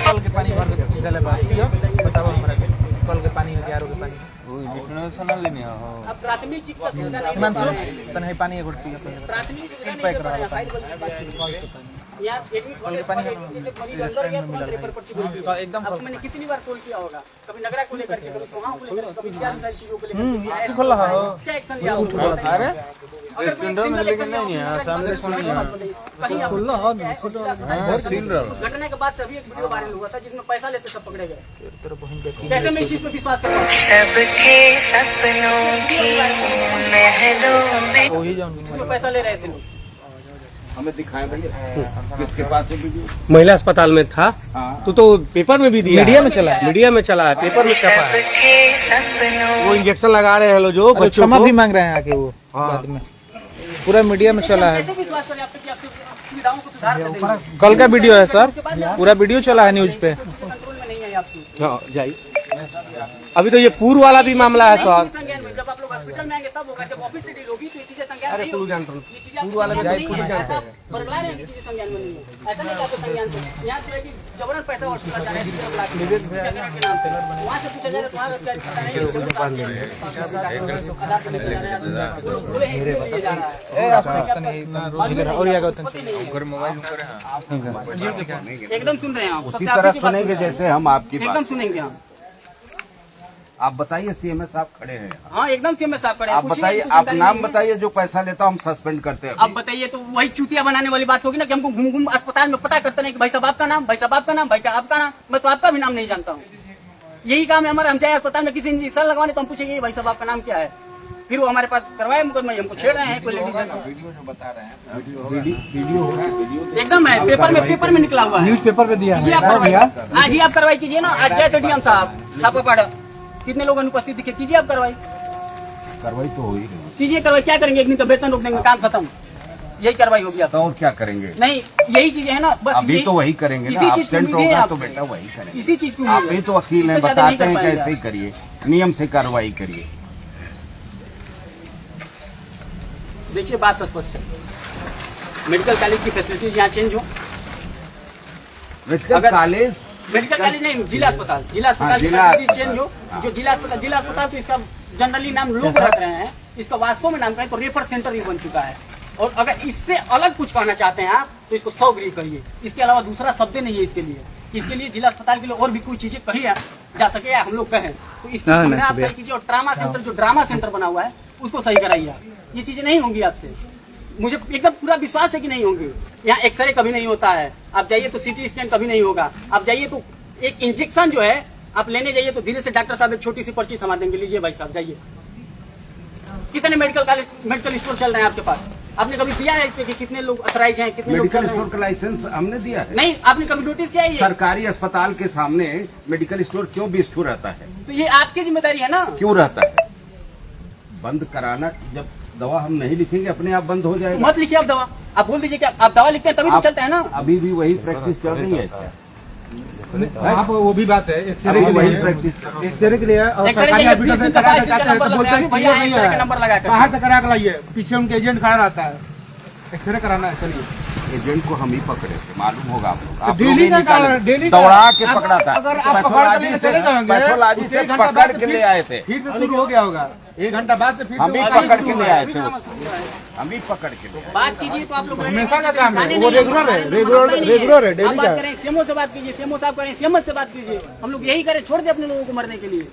Speaker 6: कल के पानी भर के सीधा ले पियो, बताओ हमरा के कल के पानी है, आरो के पानी
Speaker 2: अब प्राथमिक शिक्षा सुविधा नहीं
Speaker 6: मान
Speaker 2: बता रहे हैं।
Speaker 6: सुनो तने पानी एक घुट पियो,
Speaker 2: प्राथमिक सुविधा नहीं बता रहे हैं, फाइल वाली बात करिए। यहाँ एडमिट होने के बाद एडमिट से मरीज अंदर गया तो रेफर पर्ची मिलती है।
Speaker 6: एकदम
Speaker 2: अब मैंने कितनी बार कॉल किया होगा, कभी नगरा को लेकर के, कभी सोहा को लेकर, कभी क्या सारी चीजों को लेकर, क्या एक्शन लिया होगा?
Speaker 6: अरे
Speaker 2: अगर कोई सिंगल एक्शन नहीं है, सामने कहीं उस घटना के बाद सभी एक वीडियो वायरल हुआ था जिसमें पैसा लेते सब पकड़े गए। कैसे मैं इस चीज पे विश्वास कर पाऊँ?
Speaker 4: सबके सपनों की महलों में
Speaker 6: वही जाऊं
Speaker 2: उसमें पैसा ले रहे थे लोग।
Speaker 3: हमें दिखाएं भैया, किसके पास है वीडियो?
Speaker 7: महिला अस्पताल में था,
Speaker 3: हाँ।
Speaker 7: तो पेपर में भी दिया,
Speaker 6: मीडिया में चला है,
Speaker 7: मीडिया में चला है, पेपर में छपा है।
Speaker 4: सबके सपनों
Speaker 7: वो इंजेक्शन लगा रहे हैं लोग जो
Speaker 6: अरे
Speaker 7: बच्चों
Speaker 6: क्षमा
Speaker 7: को।
Speaker 6: भी मांग रहे हैं आके वो बाद में, पूरा मीडिया में चला है।
Speaker 2: कैसे विश्वास करें आप पे कि आपकी सुविधाओं को सुधार कर देंगे?
Speaker 6: कल का वीडियो है सर, पूरा वीडियो चला है न्यूज पे।
Speaker 2: कंट्रोल में नहीं है आपकी।
Speaker 7: हाँ जाइए, अभी तो ये पूर्व वाला भी मामला है सर।
Speaker 2: संज्ञान में जब आप लोग हॉस्पिटल में आएंगे तब होगा, जब ऑफिस से डील होगी तो ये चीजें संज्ञान
Speaker 7: अरे
Speaker 2: नहीं
Speaker 7: पूर्व
Speaker 2: होगी।
Speaker 7: जानता हूँ।
Speaker 2: ये चीजें आपके संज्ञान में नहीं है, ऐसा बरगला रहे हैं कि चीजें संज्ञान में नहीं है, ऐसा नहीं कि आपके संज्ञान से। यहाँ जो है कि जबरन पैसा वसूला जा रहा है इसके नाम पे, वहाँ से पूछा जा रहा है तुम्हारा क्या पता नहीं, बोले हैं इसलिए ये जा रहा है।
Speaker 6: और ये
Speaker 2: एकदम सुन रहे हैं आप,
Speaker 3: उसी तरह सुनेंगे जैसे हम आपकी
Speaker 2: एकदम
Speaker 3: बात।
Speaker 2: सुनेंगे हम।
Speaker 3: आप बताइए, सीएमएस साहब खड़े हैं,
Speaker 2: हाँ एकदम से मैं साफ करें।
Speaker 3: आप बताइए, आप नाम बताइए जो पैसा लेता हम सस्पेंड करते हैं।
Speaker 2: अब बताइए, तो वही चूतिया बनाने वाली बात होगी ना कि हमको घूम घूम अस्पताल में पता करते नहीं कि भाई साहब आपका नाम, भाई साहब आपका नाम, भाई का आपका नाम। मैं तो आपका भी नाम नहीं जानता हूँ। यही काम है हमारा। हम चाहे अस्पताल में किसी इंजेक्शन लगवाने तो हम पूछेंगे भाई साहब आपका नाम क्या है, फिर वो हमारे पास करवाए मुकदमा, हमको छेड़ रहे हैं कोई लेडीज है।
Speaker 3: वीडियो जो बता रहे हैं, वीडियो हो रहा है, वीडियो
Speaker 2: एकदम है, पेपर में निकला हुआ है,
Speaker 6: न्यूज पेपर पे दिया
Speaker 2: कीजिए आप कार्रवाई। आज ही आप कार्रवाई कीजिए ना। आज गए थे डीएम साहब छापा पड़ा, कितने लोग अनुपस्थित दिखे, कीजिए आप कार्रवाई,
Speaker 3: कार्रवाई तो हो ही रही है।
Speaker 2: कीजिए कार्रवाई। क्या करेंगे, एक दिन का वेतन रोक देंगे, काम खत्म, यही कार्रवाई होगी। आप
Speaker 3: तो और क्या करेंगे?
Speaker 2: नहीं, यही चीजें है ना, बस
Speaker 3: अभी
Speaker 2: यही-
Speaker 3: तो वही करेंगे ना,
Speaker 2: इसी चीज की
Speaker 3: एब्सेंट
Speaker 2: उम्मीद है
Speaker 3: होगा तो
Speaker 2: आपसे।
Speaker 3: बेटा वही करेंगे।
Speaker 2: इसी चीज की
Speaker 3: आप
Speaker 2: उम्मीद
Speaker 3: ही
Speaker 2: है।
Speaker 3: तो वकील हैं,
Speaker 2: इससे ज्यादा नहीं
Speaker 3: बताते
Speaker 2: कर
Speaker 3: हैं
Speaker 2: पाएंगे
Speaker 3: कैसे
Speaker 2: आप।
Speaker 3: करिए, नियम से कार्रवाई करिए।
Speaker 2: देखिए बात तो स्पष्ट है। मेडिकल कॉलेज की फैसिलिटीज यहाँ चेंज हो।
Speaker 3: मेडिकल कॉलेज,
Speaker 2: मेडिकल कॉलेज नहीं, जिला अस्पताल की फैसिलिटीज चेंज हो। जो जिला अस्पताल तो इसका जनरली नाम लोग रख रहे हैं, इसका वास्तव में नाम कहें तो रेफर सेंटर भी बन चुका है। और अगर इससे अलग कुछ कहना चाहते हैं आप तो इसको 100 ग्री कहिए, इसके अलावा दूसरा शब्द नहीं है इसके लिए। इसके लिए जिला अस्पताल के लिए और भी कोई चीजें कही जा सके या हम लोग कहें तो इसको आप सही कीजिए। और ट्रामा सेंटर, जो ड्रामा सेंटर बना हुआ है उसको सही कराइए। ये चीजें नहीं होंगी आपसे, मुझे एकदम पूरा विश्वास है कि नहीं होंगी। यहाँ एक्सरे कभी नहीं होता है, आप जाइए तो सीटी स्कैन कभी नहीं होगा। आप जाइए तो एक इंजेक्शन जो है आप लेने जाइए तो धीरे से डॉक्टर साहब एक छोटी सी पर्ची थमा देंगे, लीजिए भाई साहब जाइए। कितने मेडिकल स्टोर चल रहे हैं आपके पास? आपने कभी दिया है इस पे कि कितने लोग अथराइज हैं, कितने
Speaker 3: मेडिकल
Speaker 2: लोग
Speaker 3: स्टोर का लाइसेंस हमने दिया है?
Speaker 2: नहीं, आपने कभी नोटिस किया है ये?
Speaker 3: सरकारी अस्पताल के सामने मेडिकल स्टोर क्यों बिस्टू रहता है?
Speaker 2: तो ये आपकी जिम्मेदारी है ना।
Speaker 3: क्यों रहता है? बंद कराना, जब दवा हम नहीं लिखेंगे अपने आप बंद हो जाएगा।
Speaker 2: मत लिखिए आप दवा, आप बोल दीजिए कि आप दवा लिखते हैं तभी तो चलता है ना।
Speaker 3: अभी भी वही प्रैक्टिस चल रही है क्या?
Speaker 7: आप वो भी बात है, एक्सरे के
Speaker 3: वही
Speaker 7: लिए
Speaker 3: प्रैक्टिस
Speaker 7: एक्सरे के लिए और
Speaker 2: एक्सरे के
Speaker 7: सरकारी
Speaker 2: लिए
Speaker 7: हॉस्पिटल
Speaker 2: 20
Speaker 7: से
Speaker 2: दिन का
Speaker 7: कराना
Speaker 2: 22
Speaker 7: चाहते
Speaker 2: का
Speaker 7: हैं तो
Speaker 2: नंबर
Speaker 7: बोलते
Speaker 2: लगा
Speaker 7: हैं
Speaker 2: के भैया
Speaker 7: नहीं
Speaker 2: एक्सरे का
Speaker 7: है,
Speaker 2: नंबर लगा कर
Speaker 7: बाहर तक करा के लाइए, पीछे उनके एजेंट खड़ा रहता है, एक्सरे कराना है। चलिए,
Speaker 3: एजेंट को हम ही पकड़े थे, मालूम होगा आप लोग। आप
Speaker 7: डेली
Speaker 3: लोग ही
Speaker 7: का
Speaker 3: निकाले,
Speaker 7: डेली का
Speaker 3: दौड़ा के पकड़ा था।
Speaker 7: अगर आप
Speaker 3: पैथोलॉजी से पकड़ के ले आए थे।
Speaker 7: फिर से शुरू हो गया होगा, 1 घंटा बाद से फिर
Speaker 3: हम ही पकड़ के ले आए थे, हम ही पकड़ के ले आए।
Speaker 2: बात कीजिए तो आप लोग
Speaker 7: हमेशा का काम है, वो रेगुलर है, रेगुलर है, डेली
Speaker 2: बात
Speaker 7: का।
Speaker 2: करें सीएमओ से बात कीजिए, सीएमओ साहब करें सीएम से बात कीजिए। हम लोग यही करें, छोड़ दे अपने लोगों को मरने के लिए।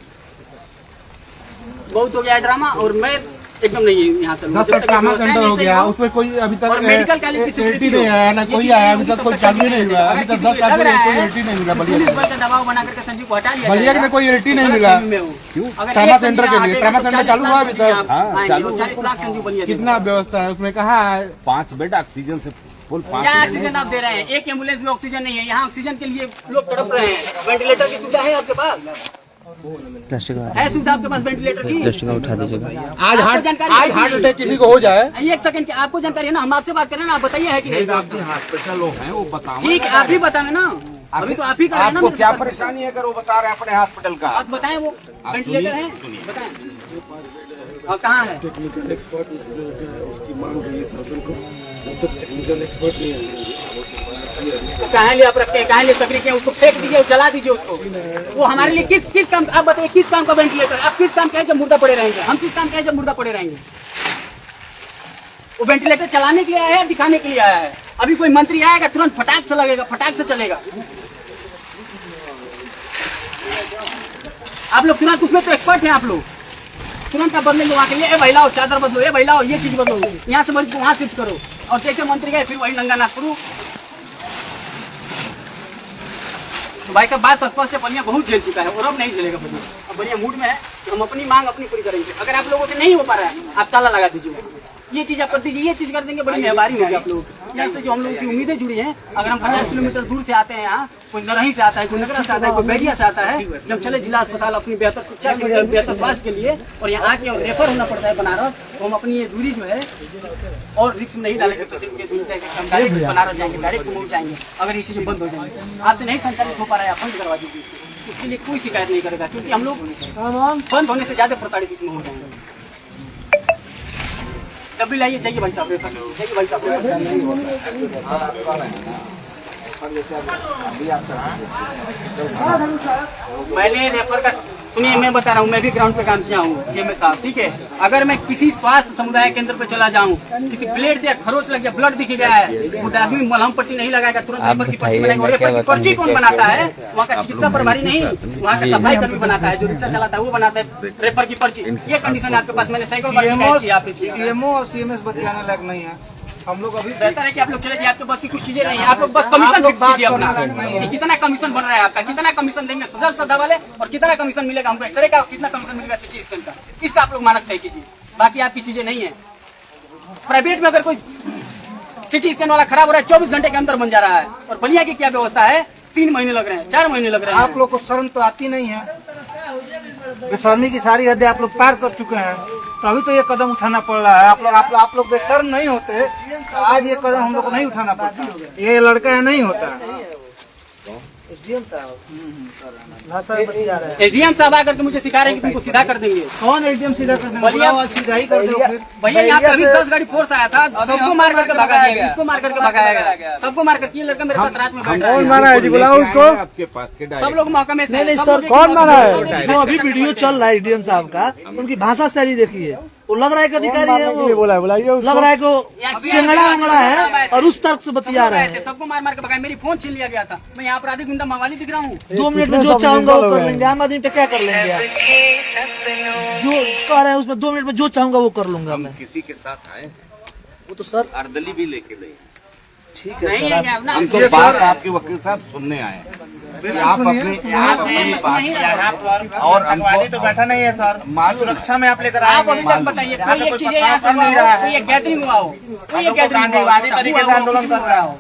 Speaker 2: बहुत हो गया ड्रामा और मैं एकदम नहीं यहाँ से।
Speaker 7: 10 का ट्रामा सेंटर हो गया, उसमें कोई अभी तक
Speaker 2: और मेडिकल कॉलेज की
Speaker 7: एंट्री नहीं आया, ना कोई आया अभी तक, कोई चालू नहीं हुआ अभी तक। 10 साल से कोई एंट्री नहीं मिला बलिया
Speaker 2: पुलिस बल का दबाव बना करके संजीव को हटा लिया
Speaker 7: बलिया में, कोई एंट्री नहीं मिला। ट्रामा सेंटर के लिए, ट्रामा सेंटर चालू हुआ अभी तक?
Speaker 3: हाँ, चालू।
Speaker 2: 40 लाख संजीव बलिया
Speaker 7: कितना व्यवस्था है उसमें? कहाँ है
Speaker 3: 5 बेड ऑक्सीजन से फुल? 5
Speaker 2: क्या ऑक्सीजन आप दे रहे हैं? एक एम्बुलेंस में ऑक्सीजन नहीं है। यहाँ ऑक्सीजन के लिए लोग तड़प रहे हैं। वेंटिलेटर की सुविधा है आपके पास? है सुविधा आपके पास वेंटिलेटर की?
Speaker 6: उठा दीजिएगा।
Speaker 7: आज हार्ट अटैक किसी को हो जाए,
Speaker 2: एक सेकंड की आपको जानकारी है ना, हम आपसे बात करें ना, आप बताइए है कि नहीं?
Speaker 3: हॉस्पिटल हैं वो बताओ।
Speaker 2: ठीक है, आप ही बताएं ना, अभी तो आप ही कर रहे हैं ना।
Speaker 3: आपको
Speaker 2: मेरे
Speaker 3: क्या
Speaker 2: साथ।
Speaker 3: परेशानी है अगर वो बता रहे हैं अपने हॉस्पिटल का?
Speaker 2: आप बताएं, वो वेंटिलेटर है बताएं। और कहाँ है?
Speaker 8: टेक्निकल एक्सपर्ट उसकी मांग है शासन को, जब तक टेक्निकल एक्सपर्ट नहीं आएंगे।
Speaker 2: कहाँ लिए आप रखते हैं, कहाँ लिए सक्रिय किया? उसको फेंक दीजिए, जला दीजिए उसको। वो हमारे लिए किस काम, आप बताइए किस काम का वेंटिलेटर? आप किस काम कहें जब मुर्दा पड़े रहेंगे? हम किस काम कहें जब मुर्दा पड़े रहेंगे? वो वेंटिलेटर चलाने के लिए आया है, दिखाने के लिए आया है? अभी कोई मंत्री आएगा तुरंत फटाक से लगेगा, फटाक से चलेगा। आप लोग तुरंत उसमें तो एक्सपर्ट हैं, आप लोग तुरंत आप बदलेंगे वहाँ के लिए। ए महिलाओं चादर बदलो, ए महिलाओं ये चीज बदलो, यहाँ से मरीज को वहाँ शिफ्ट करो। और जैसे मंत्री गए फिर वही नंगा नाच शुरू। तो भाई साहब बात स्पष्ट है, बलिया बहुत झेल चुका है और अब नहीं झेलेगा बलिया। अब बलिया मूड में है तो हम अपनी मांग अपनी पूरी करेंगे। अगर आप लोगों से नहीं हो पा रहा है आप ताला लगा दीजिए, ये चीज आप कर दीजिए, ये चीज कर देंगे, बड़ी मेहरबानी होगी आप लोग। यहाँ से जो हम लोगों की उम्मीदें जुड़ी हैं, अगर हम 50 किलोमीटर दूर से आते हैं, यहाँ कोई नरही से आता है, कोई नगरा से आता है, कोई बैरिया से आता है, जब चले जिला अस्पताल अपनी बेहतर शिक्षा के लिए, बेहतर स्वास्थ्य के लिए, और यहाँ आके और रेफर होना पड़ता है बनारस, तो हम अपनी ये दूरी जो है और रिस्क नहीं डालेंगे पेशेंट की दूरी तय, हम डायरेक्ट बनारस जाएंगे, डायरेक्ट पहुंच जाएंगे। अगर ये चीजें बंद हो जाएंगे, आपसे नहीं संचालित हो पा रहा है, आप बंद करवा दीजिए, उसके लिए कोई शिकायत नहीं करेगा, क्योंकि हम लोग बंद होने से ज्यादा प्रताड़ित इसमें हो जाएंगे। जब भी लाइए जाइए भाई साहब, जाइए भाई साहब। मैंने रेफर का सुनिए, मैं बता रहा हूँ, मैं भी ग्राउंड पे काम किया हूँ ये में साहब, ठीक है। अगर मैं किसी स्वास्थ्य समुदाय केंद्र पे चला जाऊँ, किसी ब्लेड से खरोच लग गया, ब्लड दिख गया है, वो आदमी मलहम पट्टी नहीं लगाएगा, तुरंत रेफर की पर्ची बनाएगा। रेफर की पर्ची कौन बनाता है? वहाँ का चिकित्सा प्रभारी नहीं, वहाँ का सफाई कर्मी बनाता है, जो रिक्शा चलाता है वो बनाता है रेफर की पर्ची। ये कंडीशन है आपके पास, मैंने सैकड़ों बार शिकायत की आपसे।
Speaker 7: सीएमओ और सीएमएस बतियाने लायक नहीं है। हम लोग अभी
Speaker 2: बेहतर है कि आप लोग चले जाइए, आपके पास की कुछ चीजें नहीं है, आप लोग बस कमीशन फिक्स कीजिए अपना कि कितना कमीशन बन रहा है आपका, कितना कमीशन देंगे सजल सदा वाले, और कितना कमीशन मिलेगा हमको एक्सरे का, कितना कमीशन मिलेगा सिटी स्कैन का, इसका आप लोग मानक तय कीजिए। बाकी आपकी चीजें नहीं है। प्राइवेट में अगर कोई सिटी स्कैन वाला खराब हो रहा है 24 घंटे के अंदर बन जा रहा है, और बलिया की क्या व्यवस्था है? 3 महीने लग रहे हैं, 4 महीने लग रहे हैं।
Speaker 7: आप लोग को शर्म तो आती नहीं है, बेशर्मी की सारी हदें आप लोग पार कर चुके हैं, तो अभी तो ये कदम उठाना पड़ रहा है। आप लोग बेशर्म नहीं होते तो आज ये कदम हम लोग को नहीं उठाना पड़ता। ये लड़का है नहीं होता। एसडीएम साहब भाषा में बतिया रहे हैं।
Speaker 2: एसडीएम साहब आकर के मुझे सिखा रहे हैं कि तुमको सीधा कर देंगे।
Speaker 7: कौन एसडीएम सीधा कर देंगे?
Speaker 2: भैया
Speaker 7: बुलाओ, सीधा ही कर दो फिर।
Speaker 2: भैया यहाँ पे अभी 10 गाड़ी फोर्स आया था, सबको मार करके भगाया गया, इसको मार करके भगाया गया, सबको मार करके। ये लड़का मेरे साथ रात में बैठा है।
Speaker 8: मारा है जी, बुलाओ उसको।
Speaker 3: आपके पास के
Speaker 2: सब लोग महकमे से।
Speaker 7: नहीं
Speaker 2: सब
Speaker 7: सर,
Speaker 2: लोग
Speaker 8: कौन मारा है?
Speaker 7: जो अभी वीडियो चल रहा है एसडीएम साहब का, उनकी भाषा शैली देखिए, वो लग रहा है कि अधिकारी है, वो
Speaker 8: बुलाइए उसको।
Speaker 7: लग रहा है कि वो चिंगड़ा उंगड़ा है और उस तर्क से बतिया रहे हैं।
Speaker 2: सबको मार मार के भगाया। मेरी फोन छीन लिया गया था। मैं यहाँ अपराधी गुंडा मवाली दिख रहा हूँ।
Speaker 7: 2 मिनट में जो चाहूंगा वो कर लेंगे, आम आदमी पे क्या कर लेंगे आप?
Speaker 4: के सपनों
Speaker 7: जो कह रहे हैं उसमें 2 मिनट में जो चाहूंगा वो कर लूंगा मैं।
Speaker 3: किसी के साथ आए
Speaker 7: वो तो सर
Speaker 3: अर्दली भी लेके नहीं।
Speaker 7: ठीक है
Speaker 2: नहीं
Speaker 7: सर,
Speaker 2: है
Speaker 7: आप-
Speaker 2: ना।
Speaker 3: हम तो बात आपके वकील साहब सुनने आए हैं कि आप अपनी बात और
Speaker 9: आतंकवादी तो बैठा नहीं है सर, सुरक्षा में आप लेकर आए
Speaker 2: आप अभी तक बताइए कोई एक चीज यहाँ से
Speaker 9: नहीं रहा है।
Speaker 2: कोई एक गैदरिंग हुआ हो, कोई एक गैदरिंग
Speaker 9: गांधीवादी तरीके से आंदोलन कर रहा हो,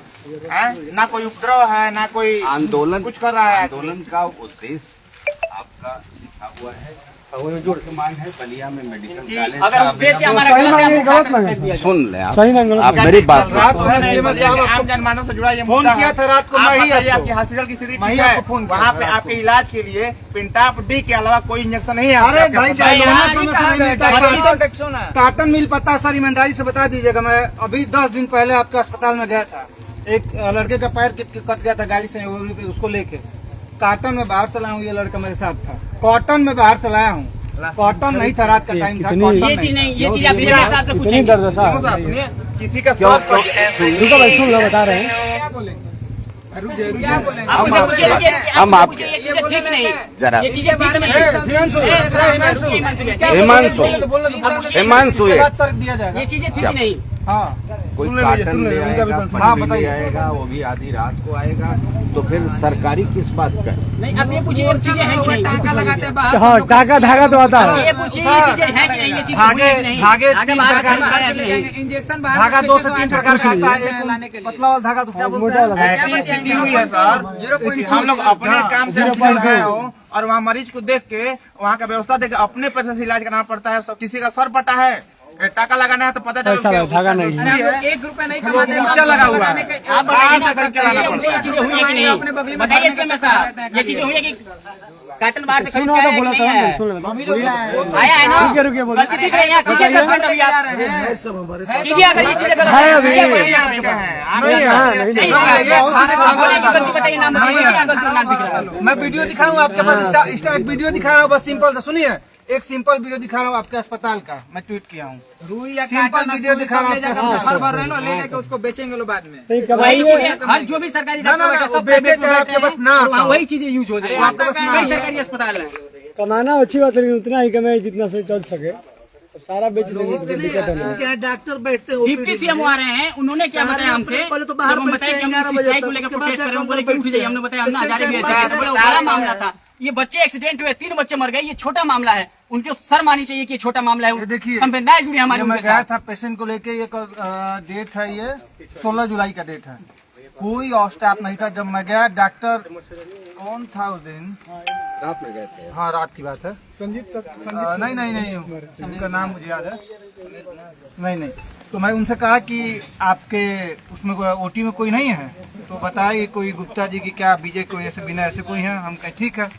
Speaker 9: ना कोई उपद्रव है, ना कोई
Speaker 3: आंदोलन
Speaker 9: कुछ कर रहा है।
Speaker 3: आंदोलन का उद्देश्य आपका लिखा हुआ है। वर्तमान है बलिया में मेडिकल कॉलेज
Speaker 2: अगर
Speaker 3: का
Speaker 2: उद्देश्य हमारा
Speaker 8: सही
Speaker 2: गलत है,
Speaker 8: नहीं,
Speaker 2: हम
Speaker 8: गलत
Speaker 2: उठा
Speaker 8: नहीं।
Speaker 2: कर दिया जाए।
Speaker 3: सुन ले
Speaker 8: सही ना गलत
Speaker 3: आप मेरी बात
Speaker 7: रात को है,
Speaker 9: नहीं,
Speaker 7: सीएम साहब
Speaker 9: आम
Speaker 7: आपको
Speaker 9: जनमानस से जुड़ा ये
Speaker 7: फोन
Speaker 9: मुद्दा
Speaker 7: किया
Speaker 9: है।
Speaker 7: था रात को,
Speaker 9: आप
Speaker 7: मैं ही
Speaker 9: बताइए
Speaker 7: आपको।
Speaker 9: आपके हॉस्पिटल की स्थिति
Speaker 7: मैं ही
Speaker 9: ठीक है?
Speaker 7: आपको फोन किया
Speaker 9: वहाँ
Speaker 7: था
Speaker 9: पे
Speaker 7: रात
Speaker 9: आपके इलाज के लिए पिंटाप डी के अलावा कोई इंजेक्शन नहीं है।
Speaker 7: अरे
Speaker 9: आपके
Speaker 7: भाई
Speaker 9: अस्पताल में।
Speaker 2: यहाँ
Speaker 7: समय
Speaker 2: नहीं
Speaker 7: समय
Speaker 2: कहा
Speaker 7: मिलता
Speaker 2: गया,
Speaker 7: है।
Speaker 2: काटन-
Speaker 7: काटन मिल पता है सर, ईमानदारी से बता दीजिएगा। मैं अभी 10 दिन पहले आपके अस्पताल में गया था, एक लड़के का पैर कट गया था गाड़ी से, उसको लेके काटन में बाहर से लाया हूँ। ये लड़का मेरे साथ था, कॉटन में बाहर से लाया हूँ। कॉटन नहीं था, रात का टाइम था, कॉटन
Speaker 2: ये चीज नहीं, ये चीज आप मेरे हिसाब से
Speaker 8: कितनी
Speaker 2: पूछेंगे।
Speaker 8: दर्द है
Speaker 9: सुनो
Speaker 8: साहब?
Speaker 9: साहब, सुनिए, किसी का
Speaker 3: क्यों-
Speaker 9: शव
Speaker 8: रुको भाई, सुन लो, बता रहे हैं।
Speaker 2: आप मुझे पूछिए कि
Speaker 3: हम
Speaker 2: आप
Speaker 3: आपके-
Speaker 2: ये चीजें ठीक नहीं,
Speaker 3: जरा
Speaker 2: ये चीजें ठीक नहीं।
Speaker 3: हिमांशु
Speaker 7: तर्क दिया जाएगा।
Speaker 2: ये चीजें ठीक नहीं।
Speaker 7: हाँ
Speaker 3: कोई
Speaker 7: सुन ले लीजिए,
Speaker 3: काटन
Speaker 7: सुन ले
Speaker 3: ले
Speaker 7: लीजिए, उनका भी
Speaker 3: आएगा,
Speaker 7: सुन- हाँ,
Speaker 3: फंडी ले
Speaker 7: बताइए।
Speaker 3: आएगा, वो भी आधी रात को आएगा, तो फिर सरकारी किस बात का है?
Speaker 2: नहीं, अब ये पूछिए ये चीजें हैं कि नहीं।
Speaker 8: हाँ, टाका धागा तो आता
Speaker 2: ये
Speaker 8: है।
Speaker 2: पूछिए ये चीजें हैं कि नहीं, ये चीजें हुई
Speaker 7: धागे
Speaker 2: कि नहीं।
Speaker 7: धागे
Speaker 2: धागे
Speaker 7: तीन
Speaker 2: बाहर
Speaker 7: प्रकार
Speaker 2: खरीद
Speaker 7: का
Speaker 2: लाया कि नहीं।
Speaker 7: धागा 2 से 3 प्रकार का आता है। एक पतला वाला धागा तो क्या बोलते
Speaker 8: मोटा वाला।
Speaker 7: हैं?
Speaker 9: ऐसी स्थिति हुई है सर, हम लोग अपने काम से निकल गए हो और वहाँ मरीज को देख के, वहाँ का व्यवस्था देख के अपने पैसे से इलाज कराना पड़ता है। सब किसी का सर पटा है, टाका लगाना है तो पता चला
Speaker 8: पैसा धागा नहीं है।
Speaker 7: 1 रुपया नहीं कमाते,
Speaker 9: खर्चा लगा हुआ है।
Speaker 2: आप बताइए ना,
Speaker 9: करके लाना
Speaker 2: ये
Speaker 9: पड़ता है।
Speaker 2: चीजें हुई है कि नहीं, बताइए इसमें साहब, ये चीजें हुई है कि काटन बाहर से खरीद
Speaker 8: सुनो
Speaker 2: के
Speaker 8: तो
Speaker 2: आया कि
Speaker 8: बोला
Speaker 2: नहीं
Speaker 8: था,
Speaker 2: आया?
Speaker 8: सुन लो।
Speaker 2: आया है ना?
Speaker 8: रुकिए, बोलो।
Speaker 2: गलती दिख रही है यहाँ, कीजिए सस्पेंड अभी आप। कीजिए अगर ये चीजें गलत
Speaker 8: है अभी।
Speaker 2: कीजिए, बोलिए यहाँ पे।
Speaker 8: नहीं, हाँ, नहीं,
Speaker 2: नहीं,
Speaker 8: नहीं।
Speaker 2: आप बोलिए कि गलती बताइए, नाम बताइए, क्या गलती नाम दिख रहा है।
Speaker 7: मैं वीडियो दिखाऊंगा आपके पास, एक वीडियो दिखा रहा हूँ, बस सिंपल सा सुनिए। एक सिंपल वीडियो दिखा रहा हूँ आपके अस्पताल का, मैं ट्वीट किया हूँ। सिंपल वीडियो दिखा रहा हूँ,
Speaker 10: ले जाके उसको बेचेंगे लोग बाद में।
Speaker 8: नहीं,
Speaker 2: वही
Speaker 8: कमाइए।
Speaker 2: चीजें हर जो भी सरकारी
Speaker 7: ना,
Speaker 2: डॉक्टर
Speaker 7: ना,
Speaker 2: है,
Speaker 7: वो
Speaker 2: सब
Speaker 7: बेचे
Speaker 2: प्राइवेट में
Speaker 7: चाहे
Speaker 2: बैठे
Speaker 7: आपके
Speaker 2: हैं,
Speaker 7: पास ना
Speaker 2: और वहाँ
Speaker 7: आता
Speaker 2: वही चीजें यूज हो जाएगी
Speaker 7: आपके पास ना
Speaker 2: कई सरकारी अस्पताल में।
Speaker 8: कमाना अच्छी बात है, लेकिन उतना ही कमाए जितना से चल सके। अब सारा बेच देंगे तो कोई दिक्कत नहीं।
Speaker 7: क्या डॉक्टर बैठते हो
Speaker 2: डिप्टी सीएम आ रहे हैं, उन्होंने क्या बताया हमसे,
Speaker 7: पहले तो बाहर
Speaker 2: जब हम बताया कि हम
Speaker 7: बैठते हैं
Speaker 2: इस स्ट्राइक को
Speaker 7: 11
Speaker 2: लेकर
Speaker 7: बजे तक,
Speaker 2: प्रोटेस्ट कर रहे हैं,
Speaker 7: उसके
Speaker 2: बोले
Speaker 7: बाद
Speaker 2: कि उठ जाइए, हमने बताया हमने आजादी भी ऐसे किया, तो बड़ा बड़ा मामला था। ये बच्चे एक्सीडेंट हुए, 3 बच्चे मर गए, ये छोटा मामला है, उनकी शर्म आनी चाहिए कि ये छोटा मामला
Speaker 7: ये
Speaker 2: है।
Speaker 7: देखिए,
Speaker 2: संवेदनाएं जुड़ी हमारी
Speaker 7: मैं
Speaker 2: उनके
Speaker 7: गया
Speaker 2: साथ।
Speaker 7: था पेशेंट को लेके, ये डेट है, ये 16 जुलाई का डेट है। कोई स्टाफ नहीं था जब मैं गया। डॉक्टर कौन था उस दिन? रात में गए थे। हाँ, रात की बात है। संजीत नहीं, उनका नाम मुझे याद है। नहीं, तो मैं उनसे कहा कि आपके उसमें ओटी में कोई नहीं है, तो बताया कोई गुप्ता जी की क्या विजय कोई ऐसे बिना ऐसे कोई है। हम कहे ठीक है,